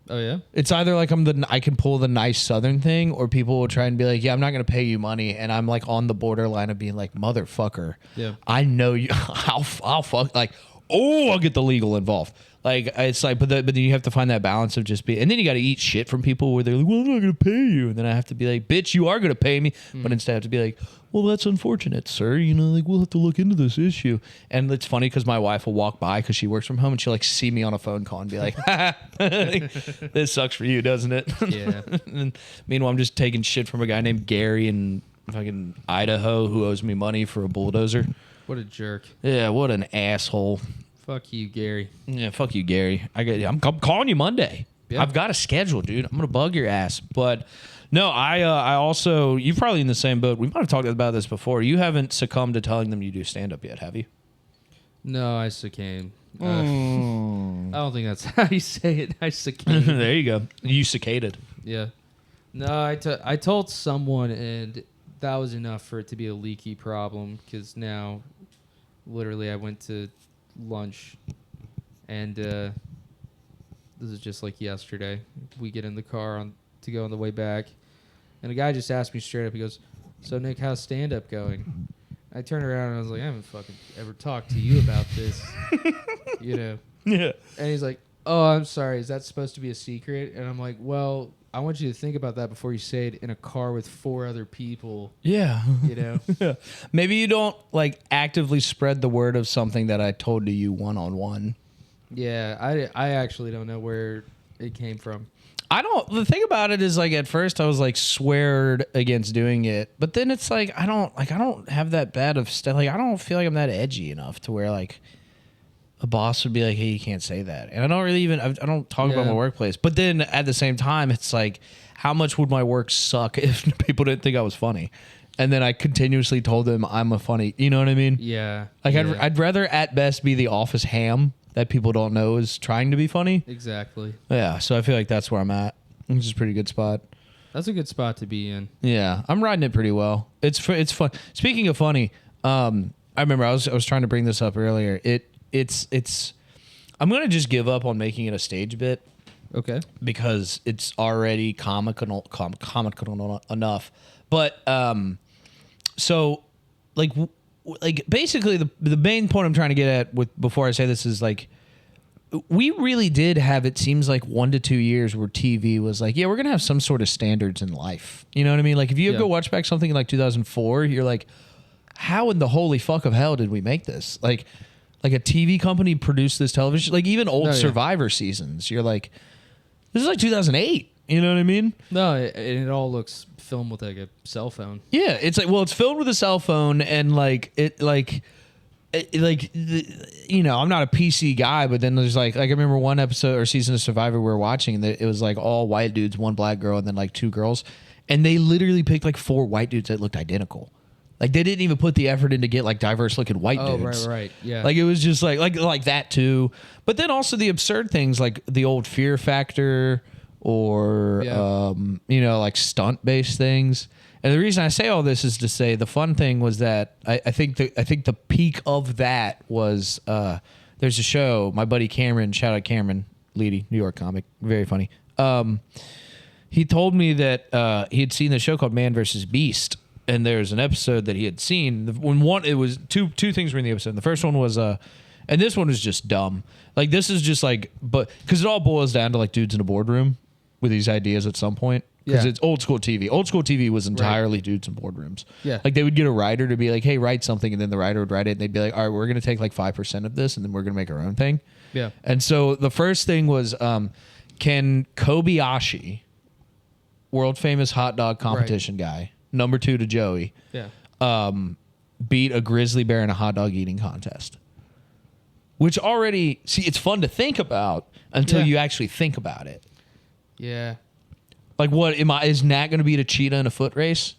[SPEAKER 2] Oh yeah.
[SPEAKER 1] It's either like I can pull the nice Southern thing, or people will try and be like, yeah, I'm not going to pay you money, and I'm like on the borderline of being like, motherfucker.
[SPEAKER 2] Yeah.
[SPEAKER 1] I know you. I'll fuck like, oh, I'll get the legal involved. Like it's like, but then you have to find that balance of just being, and then you got to eat shit from people where they're like, well, I'm not going to pay you, and then I have to be like, bitch, you are going to pay me, but instead I have to be like, well, that's unfortunate, sir. You know, like we'll have to look into this issue. And it's funny because my wife will walk by because she works from home, and she'll like see me on a phone call and be like, this sucks for you, doesn't it?
[SPEAKER 2] Yeah.
[SPEAKER 1] And meanwhile, I'm just taking shit from a guy named Gary in fucking Idaho who owes me money for a bulldozer.
[SPEAKER 2] What a jerk.
[SPEAKER 1] Yeah, what an asshole.
[SPEAKER 2] Fuck you, Gary.
[SPEAKER 1] Yeah, fuck you, Gary. I'm calling you Monday. Yeah. I've got a schedule, dude. I'm gonna bug your ass. But no, I also, you're probably in the same boat. We might have talked about this before. You haven't succumbed to telling them you do stand up yet, have you?
[SPEAKER 2] No, I succumbed. I don't think that's how you say it. I succumbed.
[SPEAKER 1] There you go. You cicaded.
[SPEAKER 2] Yeah. No, I told someone, and that was enough for it to be a leaky problem, because now, literally, I went to lunch, and this is just like yesterday. We get in the car to go on the way back, and the guy just asked me straight up, he goes, so Nick, how's stand-up going? I turned around and I was like, I haven't fucking ever talked to you about this. You know?
[SPEAKER 1] Yeah.
[SPEAKER 2] And he's like, oh, I'm sorry, is that supposed to be a secret? And I'm like, well, I want you to think about that before you say it in a car with 4 other people.
[SPEAKER 1] Yeah.
[SPEAKER 2] You know?
[SPEAKER 1] Yeah. Maybe you don't like actively spread the word of something that I told to you one-on-one.
[SPEAKER 2] Yeah, I actually don't know where it came from.
[SPEAKER 1] The thing about it is like at first I was like sweared against doing it, but then it's like I don't have that bad of stuff. Like I don't feel like I'm that edgy enough to where like a boss would be like, hey, you can't say that. And I don't really even, I don't talk about my workplace. But then at the same time, it's like, how much would my work suck if people didn't think I was funny? And then I continuously told them I'm a funny, you know what I mean?
[SPEAKER 2] Yeah.
[SPEAKER 1] Like
[SPEAKER 2] yeah.
[SPEAKER 1] I'd rather at best be the office ham that people don't know is trying to be funny.
[SPEAKER 2] Exactly.
[SPEAKER 1] Yeah. So I feel like that's where I'm at, which is a pretty good spot. That's
[SPEAKER 2] a good spot to be in.
[SPEAKER 1] Yeah. I'm riding it pretty well. It's fun. Speaking of funny, I remember I was trying to bring this up earlier. It's I'm going to just give up on making it a stage bit.
[SPEAKER 2] Okay.
[SPEAKER 1] Because it's already comical enough. But so like basically the main point I'm trying to get at before I say this is like we really did have, it seems like 1 to 2 years where TV was like, yeah, we're going to have some sort of standards in life. You know what I mean? Like if you go watch back something like 2004, you're like, how in the holy fuck of hell did we make this? Like a TV company produced this television, like even old Survivor seasons. You're like, this is like 2008. You know what I mean?
[SPEAKER 2] No, it all looks filmed with like a cell phone.
[SPEAKER 1] Yeah, it's like, well, it's filmed with a cell phone, and you know, I'm not a PC guy, but then there's like I remember one episode or season of Survivor we were watching, and it was like all white dudes, one black girl, and then like 2 girls, and they literally picked like 4 white dudes that looked identical. Like they didn't even put the effort in to get like diverse looking white dudes.
[SPEAKER 2] Right, yeah.
[SPEAKER 1] Like it was just like that too. But then also the absurd things like the old Fear Factor or you know, like stunt based things. And the reason I say all this is to say the fun thing was that I think the peak of that was there's a show, my buddy Cameron, shout out Cameron Leedy, New York comic, very funny. He told me that he had seen the show called Man vs. Beast. And there's an episode that he had seen. It was two things were in the episode. The first one was, and this one was just dumb. Like this is just like, but because it all boils down to like dudes in a boardroom with these ideas at some point. Because it's old school TV. Old school TV was entirely dudes in boardrooms. Yeah, like they would get a writer to be like, "Hey, write something," and then the writer would write it, and they'd be like, "All right, we're going to take like 5% of this, and then we're going to make our own thing." Yeah. And so the first thing was, can Kobayashi, world famous hot dog competition guy, number 2 to Joey, beat a grizzly bear in a hot dog eating contest. Which already, see, it's fun to think about until you actually think about it.
[SPEAKER 2] Yeah.
[SPEAKER 1] Like what, is Nat going to beat a cheetah in a foot race?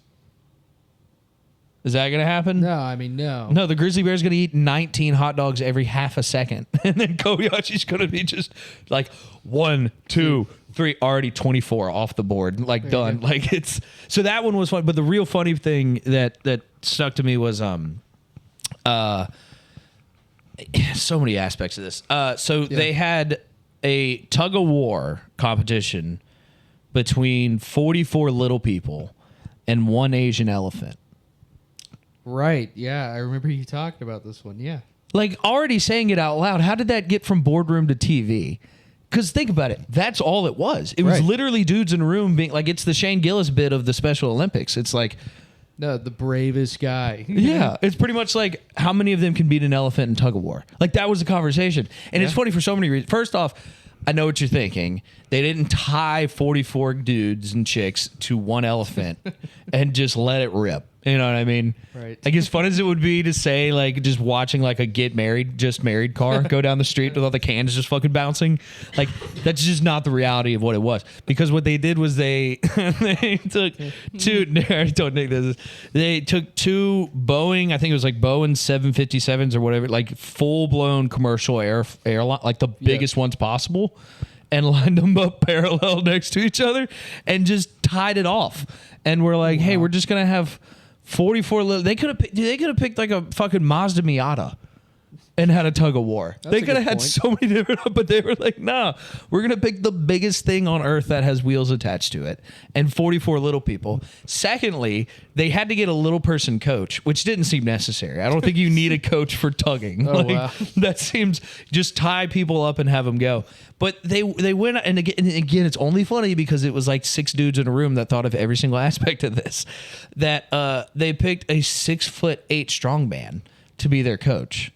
[SPEAKER 1] Is that going to happen?
[SPEAKER 2] No, I mean, no.
[SPEAKER 1] No, the grizzly bear is going to eat 19 hot dogs every half a second. And then Kobayashi's going to be just like 1, 2, 3, already 24 off the board, like done. Like it's, so that one was fun. But the real funny thing that stuck to me was, so many aspects of this. They had a tug of war competition between 44 little people and 1 Asian elephant.
[SPEAKER 2] Right. Yeah. I remember you talking about this one. Yeah.
[SPEAKER 1] Like already saying it out loud. How did that get from boardroom to TV? Because think about it. That's all it was. It was literally dudes in a room being like, it's the Shane Gillis bit of the Special Olympics. It's like,
[SPEAKER 2] no, the bravest guy.
[SPEAKER 1] Yeah. It's pretty much like how many of them can beat an elephant in tug of war? Like that was the conversation. And it's funny for so many reasons. First off, I know what you're thinking. They didn't tie 44 dudes and chicks to 1 elephant and just let it rip. You know what I mean?
[SPEAKER 2] Right.
[SPEAKER 1] Like as fun as it would be to say, like just watching like a just married car go down the street with all the cans just fucking bouncing, like that's just not the reality of what it was. Because what they did was they took 2. I told Nick this. They took 2 Boeing, I think it was like Boeing 757s or whatever, like full blown commercial airline, like the biggest ones possible, and lined them up parallel next to each other and just tied it off. And we're like, hey, we're just gonna have 44 little. They could have picked like a fucking Mazda Miata and had a tug of war. They could have had so many different, but they were like, nah, we're going to pick the biggest thing on earth that has wheels attached to it and 44 little people. Secondly, they had to get a little person coach, which didn't seem necessary. I don't think you need a coach for tugging. That seems, just tie people up and have them go. But they went, and again, it's only funny because it was like 6 dudes in a room that thought of every single aspect of this, that they picked a 6'8" strong man to be their coach.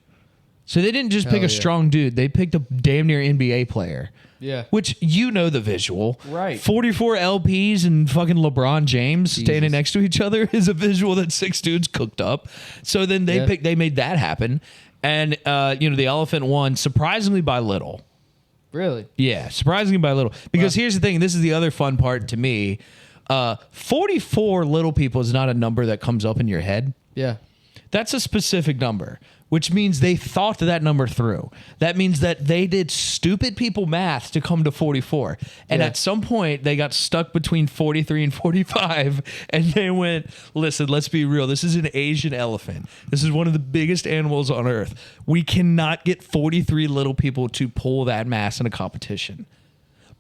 [SPEAKER 1] So they didn't just pick a strong dude. They picked a damn near NBA player.
[SPEAKER 2] Yeah.
[SPEAKER 1] Which, you know the visual.
[SPEAKER 2] Right.
[SPEAKER 1] 44 LPs and fucking LeBron James standing next to each other is a visual that 6 dudes cooked up. So then they made that happen. And, the elephant won surprisingly by little.
[SPEAKER 2] Really?
[SPEAKER 1] Yeah, surprisingly by little. Because here's the thing. This is the other fun part to me. 44 little people is not a number that comes up in your head.
[SPEAKER 2] Yeah.
[SPEAKER 1] That's a specific number, which means they thought that number through. That means that they did stupid people math to come to 44. And at some point, they got stuck between 43 and 45. And they went, listen, let's be real. This is an Asian elephant. This is one of the biggest animals on earth. We cannot get 43 little people to pull that mass in a competition.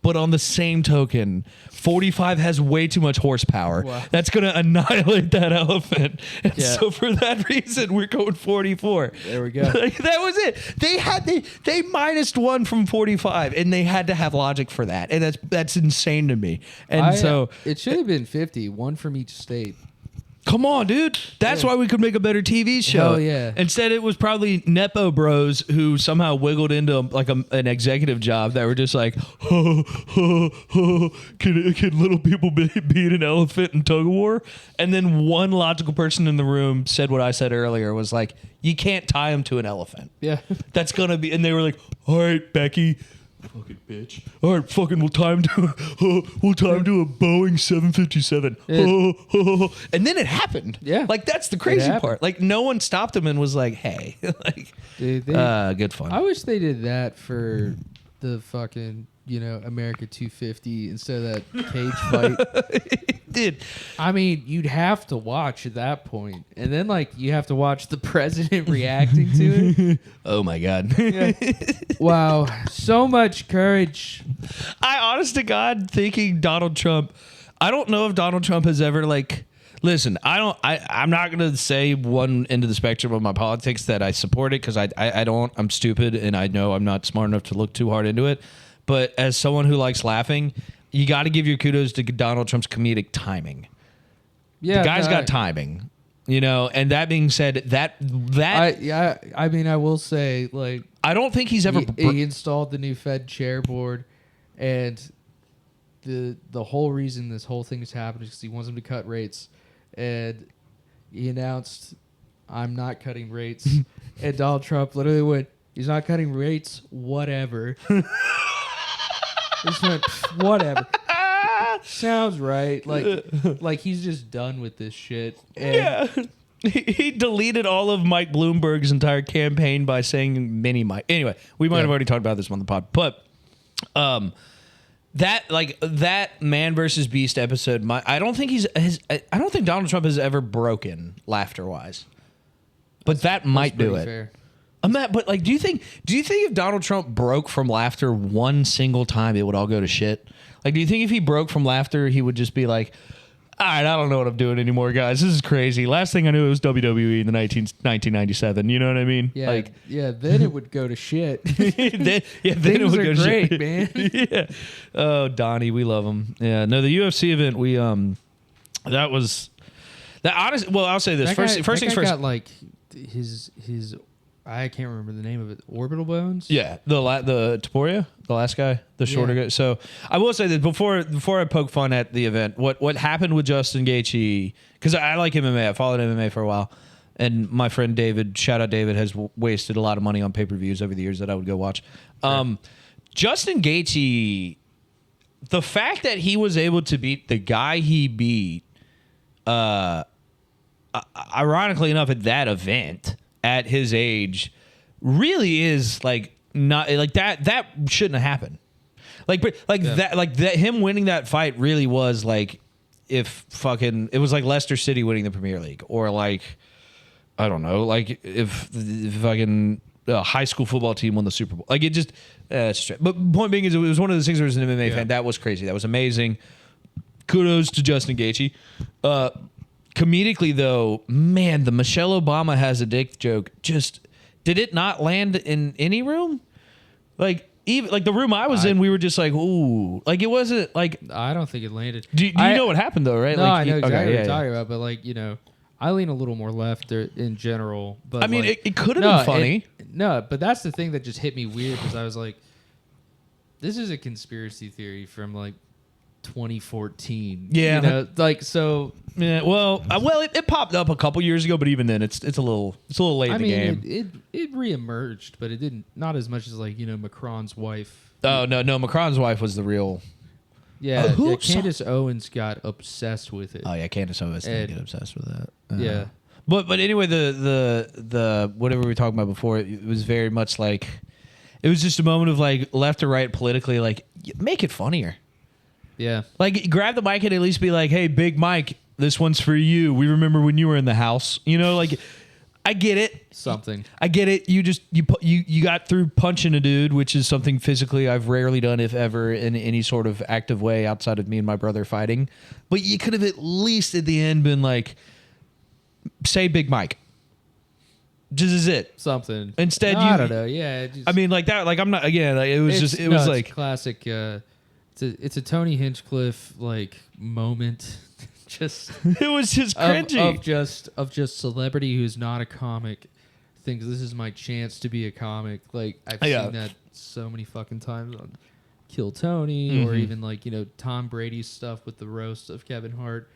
[SPEAKER 1] But on the same token, 45 has way too much horsepower.
[SPEAKER 2] Wow.
[SPEAKER 1] That's going to annihilate that elephant. And
[SPEAKER 2] Yeah.
[SPEAKER 1] so for that reason, we're going 44.
[SPEAKER 2] There we go.
[SPEAKER 1] Like, that was it. They minused 1 from 45, and they had to have logic for that. And that's insane to me. And so
[SPEAKER 2] it should have been 50, one from each state.
[SPEAKER 1] come on, dude. That's why we could make a better TV show.
[SPEAKER 2] Hell yeah.
[SPEAKER 1] Instead, it was probably Nepo bros who somehow wiggled into like an executive job that were just like, can little people beat an elephant in tug of war? And then one logical person in the room said what I said earlier, was like, you can't tie him to an elephant.
[SPEAKER 2] Yeah.
[SPEAKER 1] That's going to be, and they were like, all right, Becky. Fucking bitch. All right, fucking we'll tie him to a Boeing 757. And then it happened.
[SPEAKER 2] Yeah.
[SPEAKER 1] Like, that's the crazy part. Like, no one stopped him and was like, hey. Like,
[SPEAKER 2] Dude,
[SPEAKER 1] good fun.
[SPEAKER 2] I wish they did that for the fucking, America 250 instead of that cage fight.
[SPEAKER 1] Dude.
[SPEAKER 2] I mean, you'd have to watch at that point. And then, like, you have to watch the president reacting to it.
[SPEAKER 1] Oh, my God.
[SPEAKER 2] Yeah. Wow. So much courage.
[SPEAKER 1] I, honest to God, thinking Donald Trump, I don't know if Donald Trump has ever, like, listen, I'm not going to say one end of the spectrum of my politics that I support it, because I don't. I'm stupid, and I know I'm not smart enough to look too hard into it. But as someone who likes laughing, you got to give your kudos to Donald Trump's comedic timing.
[SPEAKER 2] Yeah.
[SPEAKER 1] The guy's got timing, and that being said,
[SPEAKER 2] I mean, I will say, like,
[SPEAKER 1] I don't think he's ever
[SPEAKER 2] he installed the new Fed chair board, and the whole reason this whole thing is happening is because he wants them to cut rates, and he announced, I'm not cutting rates, and Donald Trump literally went, he's not cutting rates, whatever. Just went, whatever. Sounds right. Like he's just done with this shit. And
[SPEAKER 1] yeah. He deleted all of Mike Bloomberg's entire campaign by saying mini Mike. Anyway, we might have already talked about this on the pod, but that Man versus Beast episode, I don't think Donald Trump has ever broken laughter wise, but that might do it.
[SPEAKER 2] Fair.
[SPEAKER 1] But like, do you think if Donald Trump broke from laughter one single time, it would all go to shit? Like, do you think if he broke from laughter, he would just be like, all right, I don't know what I'm doing anymore, guys. This is crazy. Last thing I knew, it was WWE in the 1997. You know what I mean?
[SPEAKER 2] Yeah, then it would go to shit.
[SPEAKER 1] then it would go to
[SPEAKER 2] great,
[SPEAKER 1] shit.
[SPEAKER 2] Man.
[SPEAKER 1] Yeah. Oh, Donnie, we love him. Yeah. No, the UFC event, that was that. Honestly, well, I'll say this. First things first.
[SPEAKER 2] Got like his. I can't remember the name of it. Orbital bones.
[SPEAKER 1] Yeah, the Taporia, the last guy, the shorter guy. So I will say that before I poke fun at the event, what happened with Justin Gaethje, because I like MMA, I followed MMA for a while, and my friend David, shout out David, has wasted a lot of money on pay-per-views over the years that I would go watch. Sure. Justin Gaethje, the fact that he was able to beat the guy he beat, ironically enough, at that event, at his age, really is like not like that shouldn't have happened. That him winning that fight really was like if fucking it was like Leicester City winning the Premier League, or like I don't know, like if fucking high school football team won the Super Bowl. Like it just but point being is it was one of those things where as an MMA fan, that was crazy. That was amazing. Kudos to Justin Gaethje. Comedically, though, man, the Michelle Obama has a dick joke. Just did it not land in any room? Like even like the room I was in, we were just like, ooh, like it wasn't like.
[SPEAKER 2] I don't think it landed.
[SPEAKER 1] Do you know what happened though, right?
[SPEAKER 2] No,
[SPEAKER 1] like,
[SPEAKER 2] I know exactly what you're talking about, but like I lean a little more left in general. But
[SPEAKER 1] I mean, it could have been funny.
[SPEAKER 2] But that's the thing that just hit me weird because I was like, this is a conspiracy theory from like 2014.
[SPEAKER 1] Yeah,
[SPEAKER 2] like so.
[SPEAKER 1] Yeah, well, it popped up a couple years ago, but even then, it's a little late in the game.
[SPEAKER 2] It reemerged, but it didn't, not as much as like Macron's wife.
[SPEAKER 1] Oh no, Macron's wife was the real.
[SPEAKER 2] Yeah, Candace Owens got obsessed with it.
[SPEAKER 1] Oh yeah, Candace Owens did get obsessed with that.
[SPEAKER 2] Yeah,
[SPEAKER 1] but anyway, the whatever we were talking about before, it was very much like it was just a moment of like left or right politically, like make it funnier.
[SPEAKER 2] Yeah,
[SPEAKER 1] like grab the mic and at least be like, hey, Big Mike, this one's for you. We remember when you were in the house. Like I get it.
[SPEAKER 2] Something.
[SPEAKER 1] I get it. You got through punching a dude, which is something physically I've rarely done, if ever, in any sort of active way outside of me and my brother fighting. But you could have at least at the end been like, say Big Mike. Just is it
[SPEAKER 2] Something.
[SPEAKER 1] instead?
[SPEAKER 2] I don't know. Yeah.
[SPEAKER 1] I mean, like that. Like I'm not. Again, like, it was like
[SPEAKER 2] classic. It's a Tony Hinchcliffe like moment. Just
[SPEAKER 1] it was just cringy
[SPEAKER 2] of just celebrity who's not a comic thinks this is my chance to be a comic. Like I've seen that so many fucking times on Kill Tony or even like Tom Brady's stuff with the roast of Kevin Hart.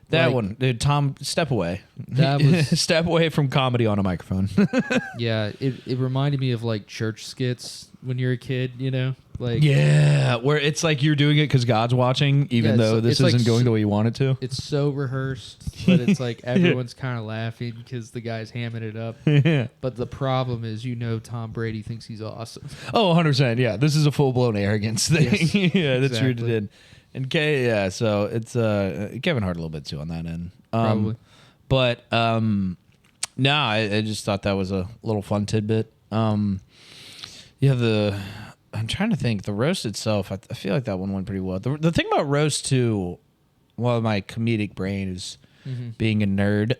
[SPEAKER 1] That one, dude. Tom, step away.
[SPEAKER 2] That was
[SPEAKER 1] step away from comedy on a microphone.
[SPEAKER 2] Yeah, it reminded me of like church skits when you're a kid. Like
[SPEAKER 1] where it's like you're doing it because God's watching, even though this isn't like going the way you want it to.
[SPEAKER 2] It's so rehearsed, but it's like everyone's kind of laughing because the guy's hamming it up.
[SPEAKER 1] Yeah.
[SPEAKER 2] But the problem is, Tom Brady thinks he's awesome.
[SPEAKER 1] Oh, 100%. Yeah, this is a full blown arrogance thing.
[SPEAKER 2] Yes,
[SPEAKER 1] yeah, that's
[SPEAKER 2] exactly.
[SPEAKER 1] rooted in. And so it's Kevin Hart a little bit too on that end.
[SPEAKER 2] Probably.
[SPEAKER 1] But no, I just thought that was a little fun tidbit. I'm trying to think. The roast itself, I feel like that one went pretty well. The thing about roast too, while my comedic brain is being a nerd,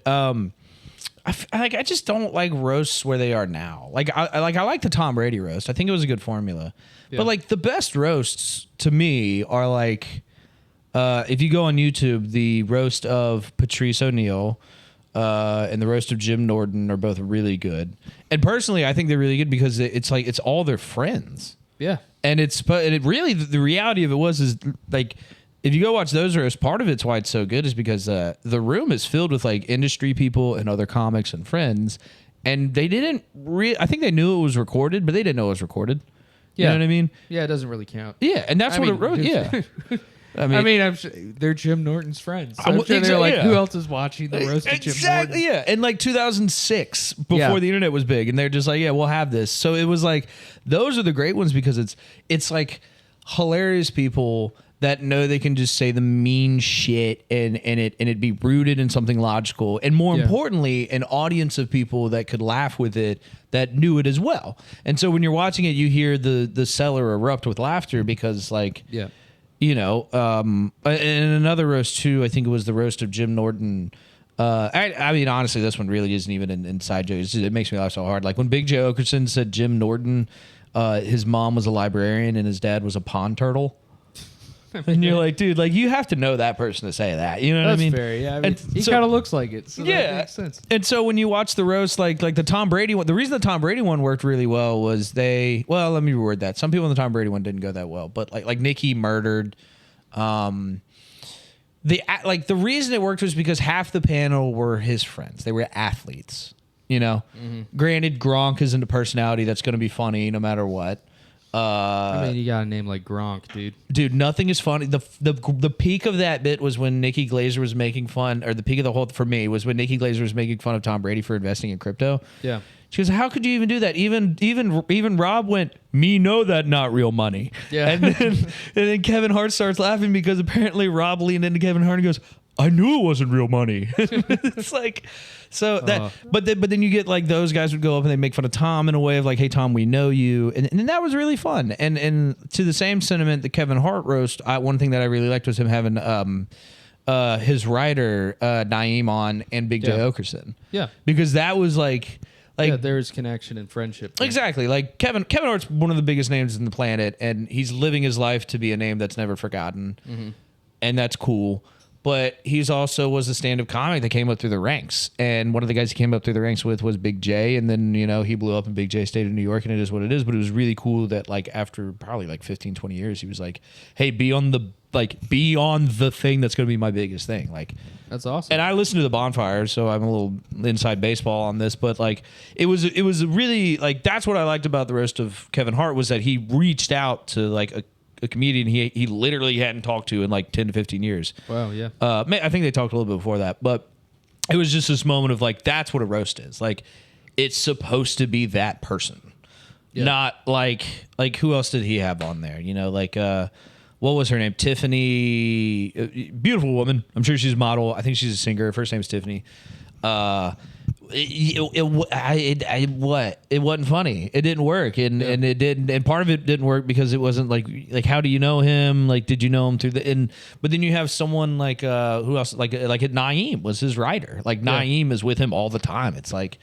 [SPEAKER 1] I just don't like roasts where they are now. Like I like the Tom Brady roast. I think it was a good formula. Yeah. But like the best roasts to me are like if you go on YouTube, the roast of Patrice O'Neal and the roast of Jim Norton are both really good. And personally, I think they're really good because it's all their friends.
[SPEAKER 2] Yeah.
[SPEAKER 1] And the reality of it is like, if you go watch those roasts, part of it's why it's so good is because the room is filled with like industry people and other comics and friends. And they didn't I think they knew it was recorded, but they didn't know it was recorded. You know what I mean?
[SPEAKER 2] Yeah, it doesn't really count.
[SPEAKER 1] Yeah, and that's what it wrote. Yeah.
[SPEAKER 2] I'm sure they're Jim Norton's friends. So I'm sure they're like, who else is watching the roast of Jim Norton?
[SPEAKER 1] Exactly, yeah. In like 2006, before the internet was big, and they're just like, yeah, we'll have this. So it was like, those are the great ones because it's like hilarious people that know they can just say the mean shit and it be rooted in something logical. And more importantly, an audience of people that could laugh with it that knew it as well. And so when you're watching it, you hear the cellar erupt with laughter because like, and another roast too, I think it was the roast of Jim Norton. I mean, honestly, this one really isn't even an inside joke. It makes me laugh so hard. Like when Big J Okerson said Jim Norton, his mom was a librarian and his dad was a pond turtle. And you're like, dude, like you have to know that person to say that. You know what I mean?
[SPEAKER 2] That's fair. Yeah, I mean, he kind of looks like it. So that makes sense.
[SPEAKER 1] And so when you watch the roast, like the Tom Brady one, the reason the Tom Brady one worked really well was let me reword that. Some people in the Tom Brady one didn't go that well, but like Nikki murdered. The reason it worked was because half the panel were his friends. They were athletes. Granted, Gronk isn't a personality that's going to be funny no matter what.
[SPEAKER 2] I mean, you got a name like Gronk, dude.
[SPEAKER 1] Dude, nothing is funny. The peak of that bit was when Nikki Glaser was making fun, or the peak of the whole for me was when Nikki Glaser was making fun of Tom Brady for investing in crypto.
[SPEAKER 2] Yeah.
[SPEAKER 1] She goes, "How could you even do that?" Even Rob went, "Me know that not real money."
[SPEAKER 2] Yeah.
[SPEAKER 1] And then Kevin Hart starts laughing because apparently Rob leaned into Kevin Hart and goes, "I knew it wasn't real money." It's like, so that, but then you get like those guys would go up and they make fun of Tom in a way of like, "Hey Tom, we know you," and that was really fun. And to the same sentiment, the Kevin Hart roast, one thing that I really liked was him having his writer Naeem on and Big J Okerson.
[SPEAKER 2] Yeah,
[SPEAKER 1] because that was like.
[SPEAKER 2] There's connection and friendship there.
[SPEAKER 1] Exactly. Like Kevin Hart's one of the biggest names in the planet, and he's living his life to be a name that's never forgotten, and that's cool. But he's also was a stand-up comic that came up through the ranks, and one of the guys he came up through the ranks with was Big J, and then he blew up, and Big J stayed in New York, and it is what it is. But it was really cool that like after probably like 15, 20 years, he was like, "Hey, be on the thing that's going to be my biggest thing." Like.
[SPEAKER 2] That's awesome.
[SPEAKER 1] And I listened to the Bonfire, so I'm a little inside baseball on this, but like it was really like that's what I liked about the roast of Kevin Hart was that he reached out to like a comedian he literally hadn't talked to in like 10 to 15 years.
[SPEAKER 2] Wow, yeah.
[SPEAKER 1] I think they talked a little bit before that, but it was just this moment of like that's what a roast is. Like it's supposed to be that person. Yeah. Not like who else did he have on there? What was her name? Tiffany, beautiful woman. I'm sure she's a model. I think she's a singer. Her first name's Tiffany. It wasn't funny. It didn't work, and it didn't. And part of it didn't work because it wasn't like how do you know him? Like, did you know him through the? But then you have someone like who else? Like Naeem was his writer. Like Naeem is with him all the time. It's like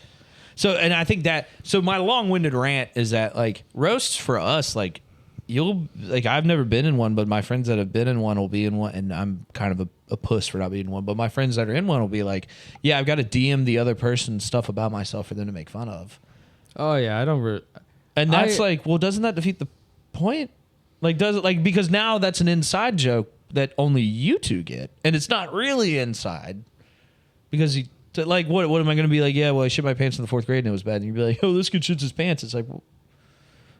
[SPEAKER 1] so, and I think that. So my long-winded rant is that like roasts for us, like I've never been in one, but my friends that have been in one will be in one, and I'm kind of a puss for not being in one. But my friends that are in one will be like, yeah, I've got to DM the other person stuff about myself for them to make fun of.
[SPEAKER 2] Oh yeah, I don't.
[SPEAKER 1] And that's like, well, doesn't that defeat the point? Like, does it like because now that's an inside joke that only you two get, and it's not really inside because like what am I going to be like? Yeah, well, I shit my pants in the 4th grade and it was bad. And you'd be like, oh, this kid shits his pants. It's like.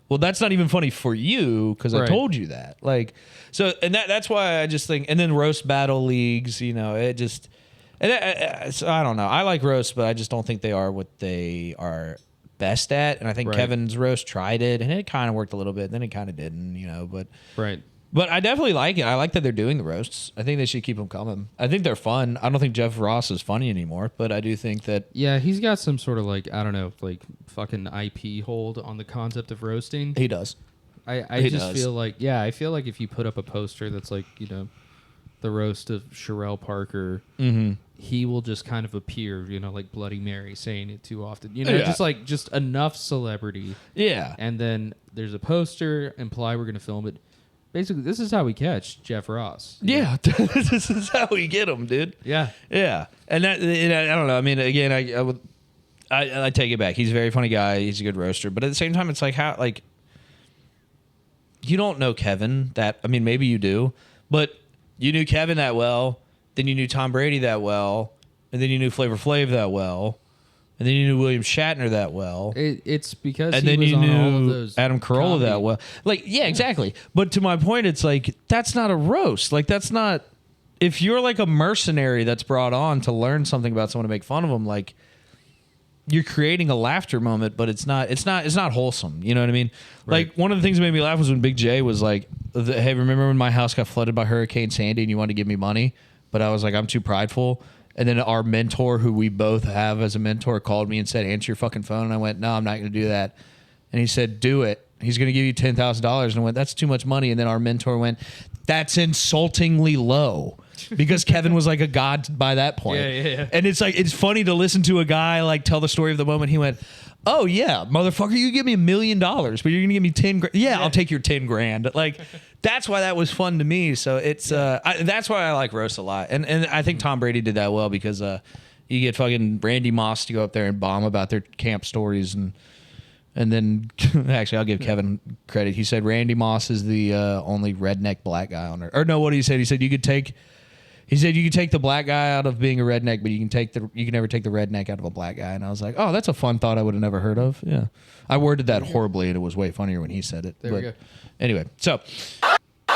[SPEAKER 1] Well, that's not even funny for you because I told you that. Like, so, and that's why I just think, and then roast battle leagues, it just, so I don't know. I like roast, but I just don't think they are what they are best at. And I think Kevin's roast tried it, and it kind of worked a little bit, then it kind of didn't, but.
[SPEAKER 2] Right.
[SPEAKER 1] But I definitely like it. I like that they're doing the roasts. I think they should keep them coming. I think they're fun. I don't think Jeff Ross is funny anymore, but I do think that...
[SPEAKER 2] Yeah, he's got some sort of like, I don't know, like fucking IP hold on the concept of roasting.
[SPEAKER 1] He does.
[SPEAKER 2] I just feel like, I feel like if you put up a poster that's like, the roast of Sherelle Parker, he will just kind of appear, like Bloody Mary saying it too often. Just enough celebrity.
[SPEAKER 1] Yeah.
[SPEAKER 2] And then there's a poster, imply we're going to film it. Basically, this is how we catch Jeff Ross.
[SPEAKER 1] Yeah, this is how we get him, dude.
[SPEAKER 2] Yeah,
[SPEAKER 1] yeah, and I don't know. I mean, again, I take it back. He's a very funny guy. He's a good roaster, but at the same time, it's like how like you don't know Kevin that. I mean, maybe you do, but you knew Kevin that well. Then you knew Tom Brady that well, and then you knew Flavor Flav that well. And then you knew William Shatner that well.
[SPEAKER 2] It's because
[SPEAKER 1] and
[SPEAKER 2] he
[SPEAKER 1] then
[SPEAKER 2] was
[SPEAKER 1] you
[SPEAKER 2] on
[SPEAKER 1] knew
[SPEAKER 2] all of those
[SPEAKER 1] Adam Carolla that well. Like, yeah, exactly. But to my point, it's like that's not a roast. Like, that's not. If you're like a mercenary that's brought on to learn something about someone to make fun of them, like you're creating a laughter moment, but it's not wholesome. You know what I mean? Right. Like one of the things that made me laugh was when Big J was like, "Hey, remember when my house got flooded by Hurricane Sandy and you wanted to give me money?" But I was like, "I'm too prideful." And then our mentor, who we both have as a mentor, called me and said, answer your fucking phone. And I went, no, I'm not going to do that. And he said, do it. He's going to give you $10,000. And I went, that's too much money. And then our mentor went, that's insultingly low. Because Kevin was like a god by that point.
[SPEAKER 2] Yeah.
[SPEAKER 1] And it's like, it's funny to listen to a guy like tell the story of the moment. He went, oh yeah, motherfucker, you give me $1 million, but you're going to give me 10 grand. Yeah, I'll take your 10 grand. Like, that's why that was fun to me. So it's that's why I like roast a lot. And I think Tom Brady did that well because you get fucking Randy Moss to go up there and bomb about their camp stories and then actually I'll give Kevin credit. He said Randy Moss is the only redneck black guy on earth. Or no, what did he say? He said you could take the black guy out of being a redneck, but you can never take the redneck out of a black guy. And I was like, oh, that's a fun thought I would have never heard of. Yeah. I worded that horribly and it was way funnier when he said it.
[SPEAKER 2] There we go.
[SPEAKER 1] Anyway, so
[SPEAKER 2] we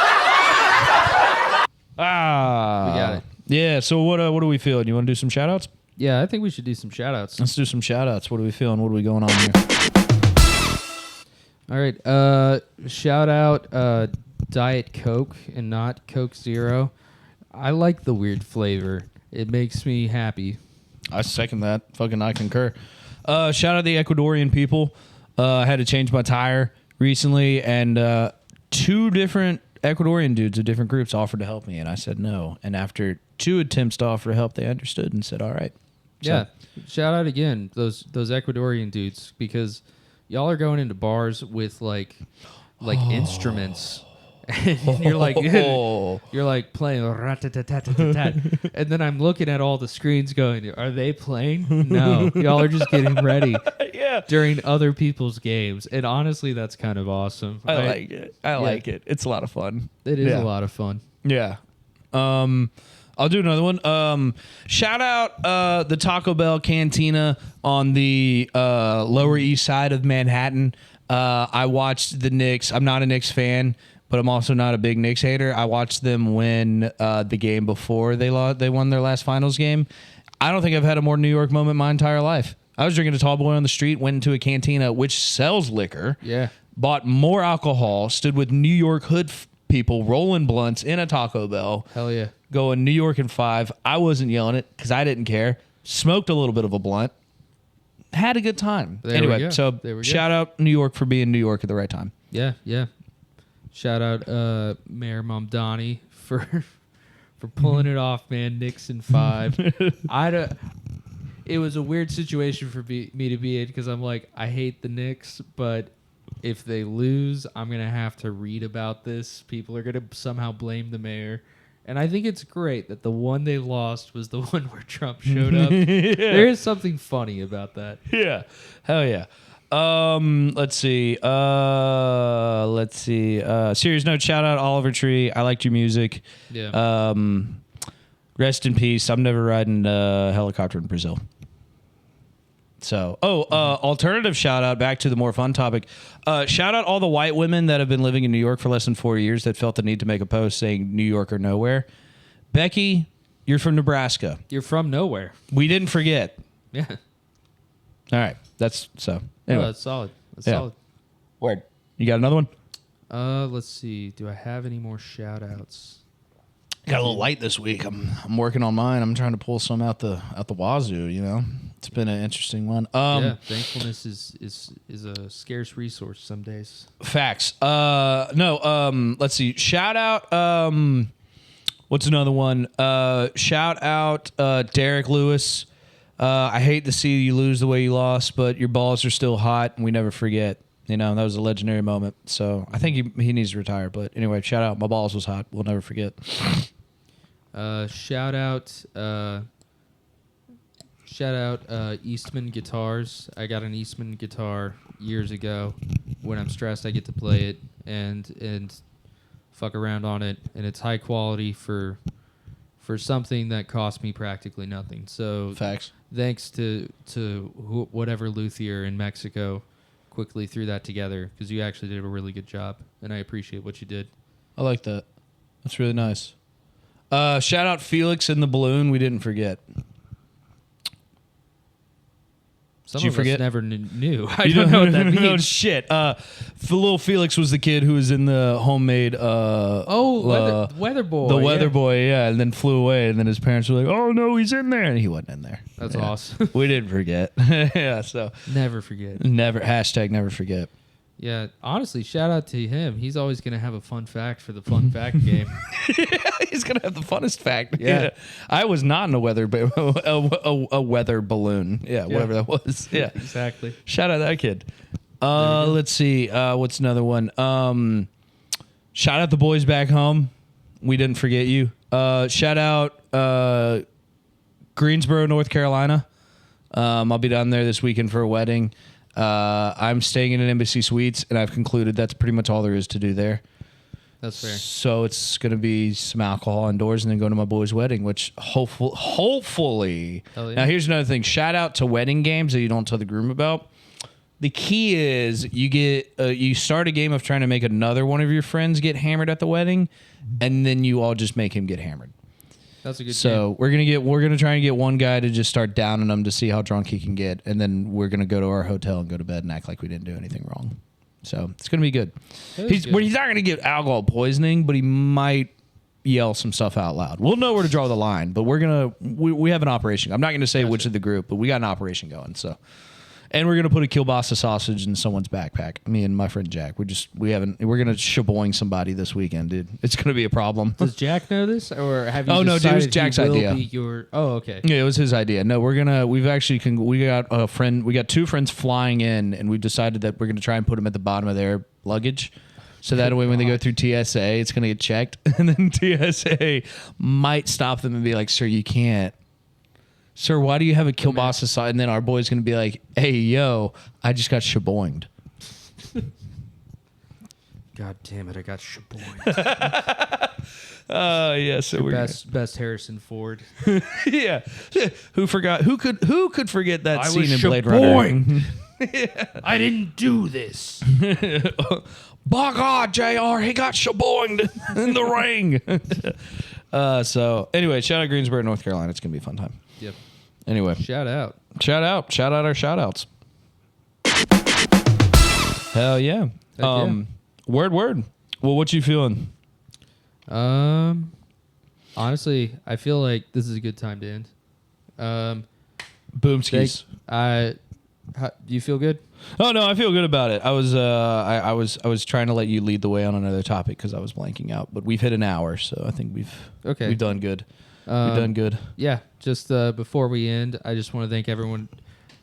[SPEAKER 2] got it.
[SPEAKER 1] Yeah, so what are we feeling? You want to do some shout outs?
[SPEAKER 2] Yeah, I think we should do some shout outs.
[SPEAKER 1] Let's do some shout outs. What are we feeling? What are we going on here?
[SPEAKER 2] All right. Shout out Diet Coke and not Coke Zero. I like the weird flavor. It makes me happy.
[SPEAKER 1] I second that. Fucking I concur. Shout out the Ecuadorian people. I had to change my tire recently, and 2 different Ecuadorian dudes of different groups offered to help me, and I said no. And after 2 attempts to offer help, they understood and said, all right. So,
[SPEAKER 2] yeah. Shout out again, those Ecuadorian dudes, because y'all are going into bars with like instruments. And you're like playing rat-tat-tat-tat-tat-tat. And then I'm looking at all the screens going, are they playing? No, y'all are just getting ready during other people's games. And honestly, that's kind of awesome.
[SPEAKER 1] I like it. I like it. It's a lot of fun.
[SPEAKER 2] It is a lot of fun.
[SPEAKER 1] Yeah. I'll do another one. Shout out the Taco Bell Cantina on the Lower East Side of Manhattan. I watched the Knicks. I'm not a Knicks fan, but I'm also not a big Knicks hater. I watched them win the game before they won their last finals game. I don't think I've had a more New York moment my entire life. I was drinking a tall boy on the street, went into a cantina which sells liquor, bought more alcohol, stood with New York hood people rolling blunts in a Taco Bell.
[SPEAKER 2] Hell yeah.
[SPEAKER 1] Going New York in 5. I wasn't yelling it because I didn't care. Smoked a little bit of a blunt. had a good time.
[SPEAKER 2] There we
[SPEAKER 1] Anyway,
[SPEAKER 2] go.
[SPEAKER 1] so
[SPEAKER 2] There we go.
[SPEAKER 1] shout out New York for being New York at the right time.
[SPEAKER 2] Yeah, yeah. Shout out Mayor Mamdani for pulling it off, man. Knicks in 5. It was a weird situation for me to be in because I'm like, I hate the Knicks, but if they lose, I'm going to have to read about this. People are going to somehow blame the mayor. And I think it's great that the one they lost was the one where Trump showed up.
[SPEAKER 1] Yeah.
[SPEAKER 2] There is something funny about that.
[SPEAKER 1] Yeah. Hell yeah. Let's see. Serious note, shout out Oliver Tree. I liked your music.
[SPEAKER 2] Yeah.
[SPEAKER 1] Rest in peace. I'm never riding a helicopter in Brazil. So, alternative shout out back to the more fun topic. Shout out all the white women that have been living in New York for less than 4 years that felt the need to make a post saying New York or nowhere. Becky, you're from Nebraska.
[SPEAKER 2] You're from nowhere.
[SPEAKER 1] We didn't forget.
[SPEAKER 2] Yeah.
[SPEAKER 1] All right. That's so.
[SPEAKER 2] Oh,
[SPEAKER 1] Anyway.
[SPEAKER 2] that's solid. That's
[SPEAKER 1] Yeah.
[SPEAKER 2] solid.
[SPEAKER 1] Word. You got another one?
[SPEAKER 2] Let's see. Do I have any more shout outs?
[SPEAKER 1] Got a little light this week. I'm working on mine. I'm trying to pull some out the wazoo. You know, it's been an interesting one.
[SPEAKER 2] Yeah, thankfulness is a scarce resource some days.
[SPEAKER 1] Facts. No. Let's see. Shout out. What's another one? Shout out Derek Lewis. I hate to see you lose the way you lost, but your balls are still hot, and we never forget. You know, that was a legendary moment. So I think he needs to retire. But anyway, shout out. My balls was hot. We'll never forget.
[SPEAKER 2] Shout out Eastman Guitars. I got an Eastman guitar years ago. When I'm stressed, I get to play it and fuck around on it, and it's high quality for something that cost me practically nothing. So
[SPEAKER 1] Facts.
[SPEAKER 2] Thanks to whatever luthier in Mexico quickly threw that together, because you actually did a really good job, and I appreciate what you did.
[SPEAKER 1] I like that. That's really nice. Shout out Felix in the balloon. We didn't forget.
[SPEAKER 2] Some
[SPEAKER 1] Did you
[SPEAKER 2] of
[SPEAKER 1] forget?
[SPEAKER 2] us never knew. I don't know what that means.
[SPEAKER 1] No shit. Little Felix was the kid who was in the homemade.
[SPEAKER 2] Weather Boy.
[SPEAKER 1] The Weather
[SPEAKER 2] yeah.
[SPEAKER 1] Boy, yeah, and then flew away, and then his parents were like, "Oh no, he's in there," and he wasn't in there.
[SPEAKER 2] That's
[SPEAKER 1] Yeah.
[SPEAKER 2] awesome.
[SPEAKER 1] We didn't forget. Yeah, so
[SPEAKER 2] Never forget.
[SPEAKER 1] never #never forget.
[SPEAKER 2] Yeah, honestly, shout out to him. He's always going to have a fun fact for the fun fact game.
[SPEAKER 1] He's gonna have the funnest fact.
[SPEAKER 2] Yeah.
[SPEAKER 1] I was not in a weather a weather balloon. Yeah, whatever that was. Yeah,
[SPEAKER 2] Exactly.
[SPEAKER 1] shout out that kid. Let's see. What's another one? Shout out the boys back home. We didn't forget you. Shout out Greensboro, North Carolina. I'll be down there this weekend for a wedding. I'm staying in an Embassy Suites, and I've concluded that's pretty much all there is to do there.
[SPEAKER 2] That's fair.
[SPEAKER 1] So it's going to be some alcohol indoors and then go to my boy's wedding, which hopefully.
[SPEAKER 2] Hell yeah.
[SPEAKER 1] Now, here's another thing. Shout out to wedding games that you don't tell the groom about. The key is you start a game of trying to make another one of your friends get hammered at the wedding, and then you all just make him get hammered.
[SPEAKER 2] That's a good game.
[SPEAKER 1] So we're gonna try and get one guy to just start downing him to see how drunk he can get, and then we're gonna go to our hotel and go to bed and act like we didn't do anything wrong. So it's gonna be good. He's not gonna get alcohol poisoning, but he might yell some stuff out loud. We'll know where to draw the line, but we have an operation. I'm not gonna say which of the group, but we got an operation going. So. And we're gonna put a kielbasa sausage in someone's backpack. Me and my friend Jack. We're gonna shaboing somebody this weekend, dude. It's gonna be a problem.
[SPEAKER 2] Does Jack know this, or have you?
[SPEAKER 1] Oh, no, dude, it was
[SPEAKER 2] decided
[SPEAKER 1] Jack's
[SPEAKER 2] he will
[SPEAKER 1] idea.
[SPEAKER 2] Be your, okay.
[SPEAKER 1] Yeah, it was his idea. No, we got a friend. We got two friends flying in, and we've decided that we're gonna try and put them at the bottom of their luggage. So that way, when they go through TSA, it's gonna get checked, and then TSA might stop them and be like, "Sir, you can't." Sir, why do you have a kielbasa sauce? And then our boy's going to be like, hey, yo, I just got shaboinged.
[SPEAKER 2] God damn it, I got shaboing.
[SPEAKER 1] Yeah, so we're
[SPEAKER 2] best Harrison Ford.
[SPEAKER 1] yeah. Who could forget that
[SPEAKER 2] I
[SPEAKER 1] scene
[SPEAKER 2] was
[SPEAKER 1] in Blade Runner?
[SPEAKER 2] I didn't do this.
[SPEAKER 1] By God, JR, he got shaboinged in the ring. So anyway, shout out Greensboro, North Carolina. It's going to be a fun time.
[SPEAKER 2] Yep.
[SPEAKER 1] Anyway.
[SPEAKER 2] Shout out
[SPEAKER 1] Our shout outs. Hell yeah.
[SPEAKER 2] Yeah.
[SPEAKER 1] Word. Well, what you feeling?
[SPEAKER 2] Honestly, I feel like this is a good time to end.
[SPEAKER 1] Boomskis.
[SPEAKER 2] Do you feel good?
[SPEAKER 1] Oh no, I feel good about it. I was trying to let you lead the way on another topic because I was blanking out. But we've hit an hour, so I think we've done good. We've done good.
[SPEAKER 2] Yeah. Just before we end, I just want to thank everyone.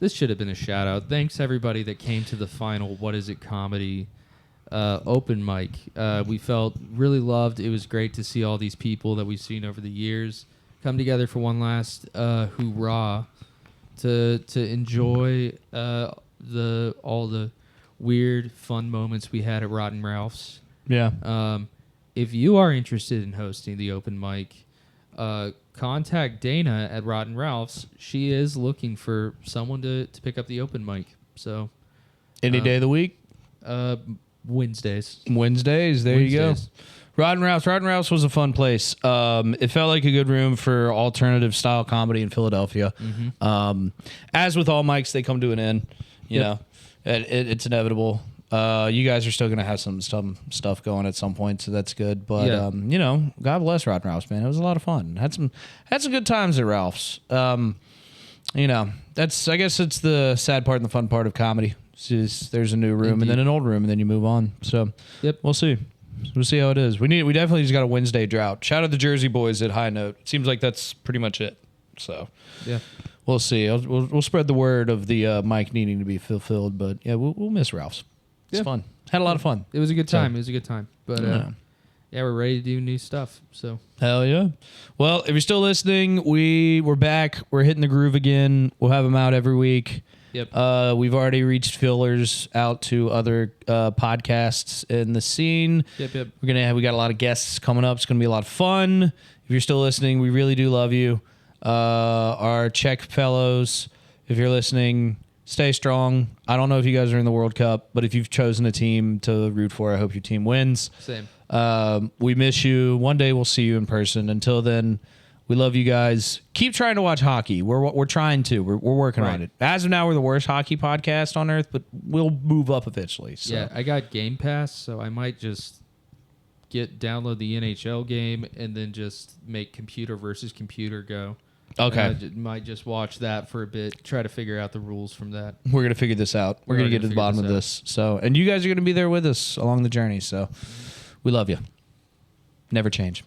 [SPEAKER 2] This should have been a shout out. Thanks everybody that came to the final What Is It Comedy open mic. We felt really loved. It was great to see all these people that we've seen over the years come together for one last hoorah to enjoy all the weird fun moments we had at Rotten Ralph's.
[SPEAKER 1] Yeah.
[SPEAKER 2] If you are interested in hosting the open mic, contact Dana at Rotten Ralph's. She is looking for someone to pick up the open mic. So
[SPEAKER 1] any day of the week?
[SPEAKER 2] Wednesdays.
[SPEAKER 1] There you go. Rotten Ralph's was a fun place. It felt like a good room for alternative style comedy in Philadelphia. Mm-hmm. As with all mics, they come to an end. You know, it's inevitable. You guys are still going to have some stuff going at some point, so that's good. But you know, God bless Rotten Ralph's, man. It was a lot of fun. Had some good times at Ralph's. You know, I guess it's the sad part and the fun part of comedy. There's a new room and then an old room and then you move on. So we'll see. We'll see how it is. We definitely just got a Wednesday drought. Shout out the Jersey boys at High Note. It seems like that's pretty much it. So we'll see. We'll spread the word of the mic needing to be fulfilled. But yeah, we'll miss Ralph's. It's fun. Had a lot of fun.
[SPEAKER 2] It was a good time. But we're ready to do new stuff. So
[SPEAKER 1] hell yeah. Well, if you're still listening, we're back. We're hitting the groove again. We'll have them out every week.
[SPEAKER 2] Yep.
[SPEAKER 1] We've already reached fillers out to other podcasts in the scene.
[SPEAKER 2] Yep.
[SPEAKER 1] We got a lot of guests coming up. It's gonna be a lot of fun. If you're still listening, we really do love you. Our Czech fellows, if you're listening, stay strong. I don't know if you guys are in the World Cup, but if you've chosen a team to root for, I hope your team wins.
[SPEAKER 2] Same.
[SPEAKER 1] We miss you. One day we'll see you in person. Until then, we love you guys. Keep trying to watch hockey. We're trying to. We're working on it. As of now, we're the worst hockey podcast on earth, but we'll move up eventually. So.
[SPEAKER 2] Yeah, I got Game Pass, so I might just download the NHL game and then just make computer versus computer go.
[SPEAKER 1] Okay.
[SPEAKER 2] Might just watch that for a bit, try to figure out the rules from that.
[SPEAKER 1] We're going to figure this out. We're going to get to the bottom of this. So, and you guys are going to be there with us along the journey. So we love you. Never change.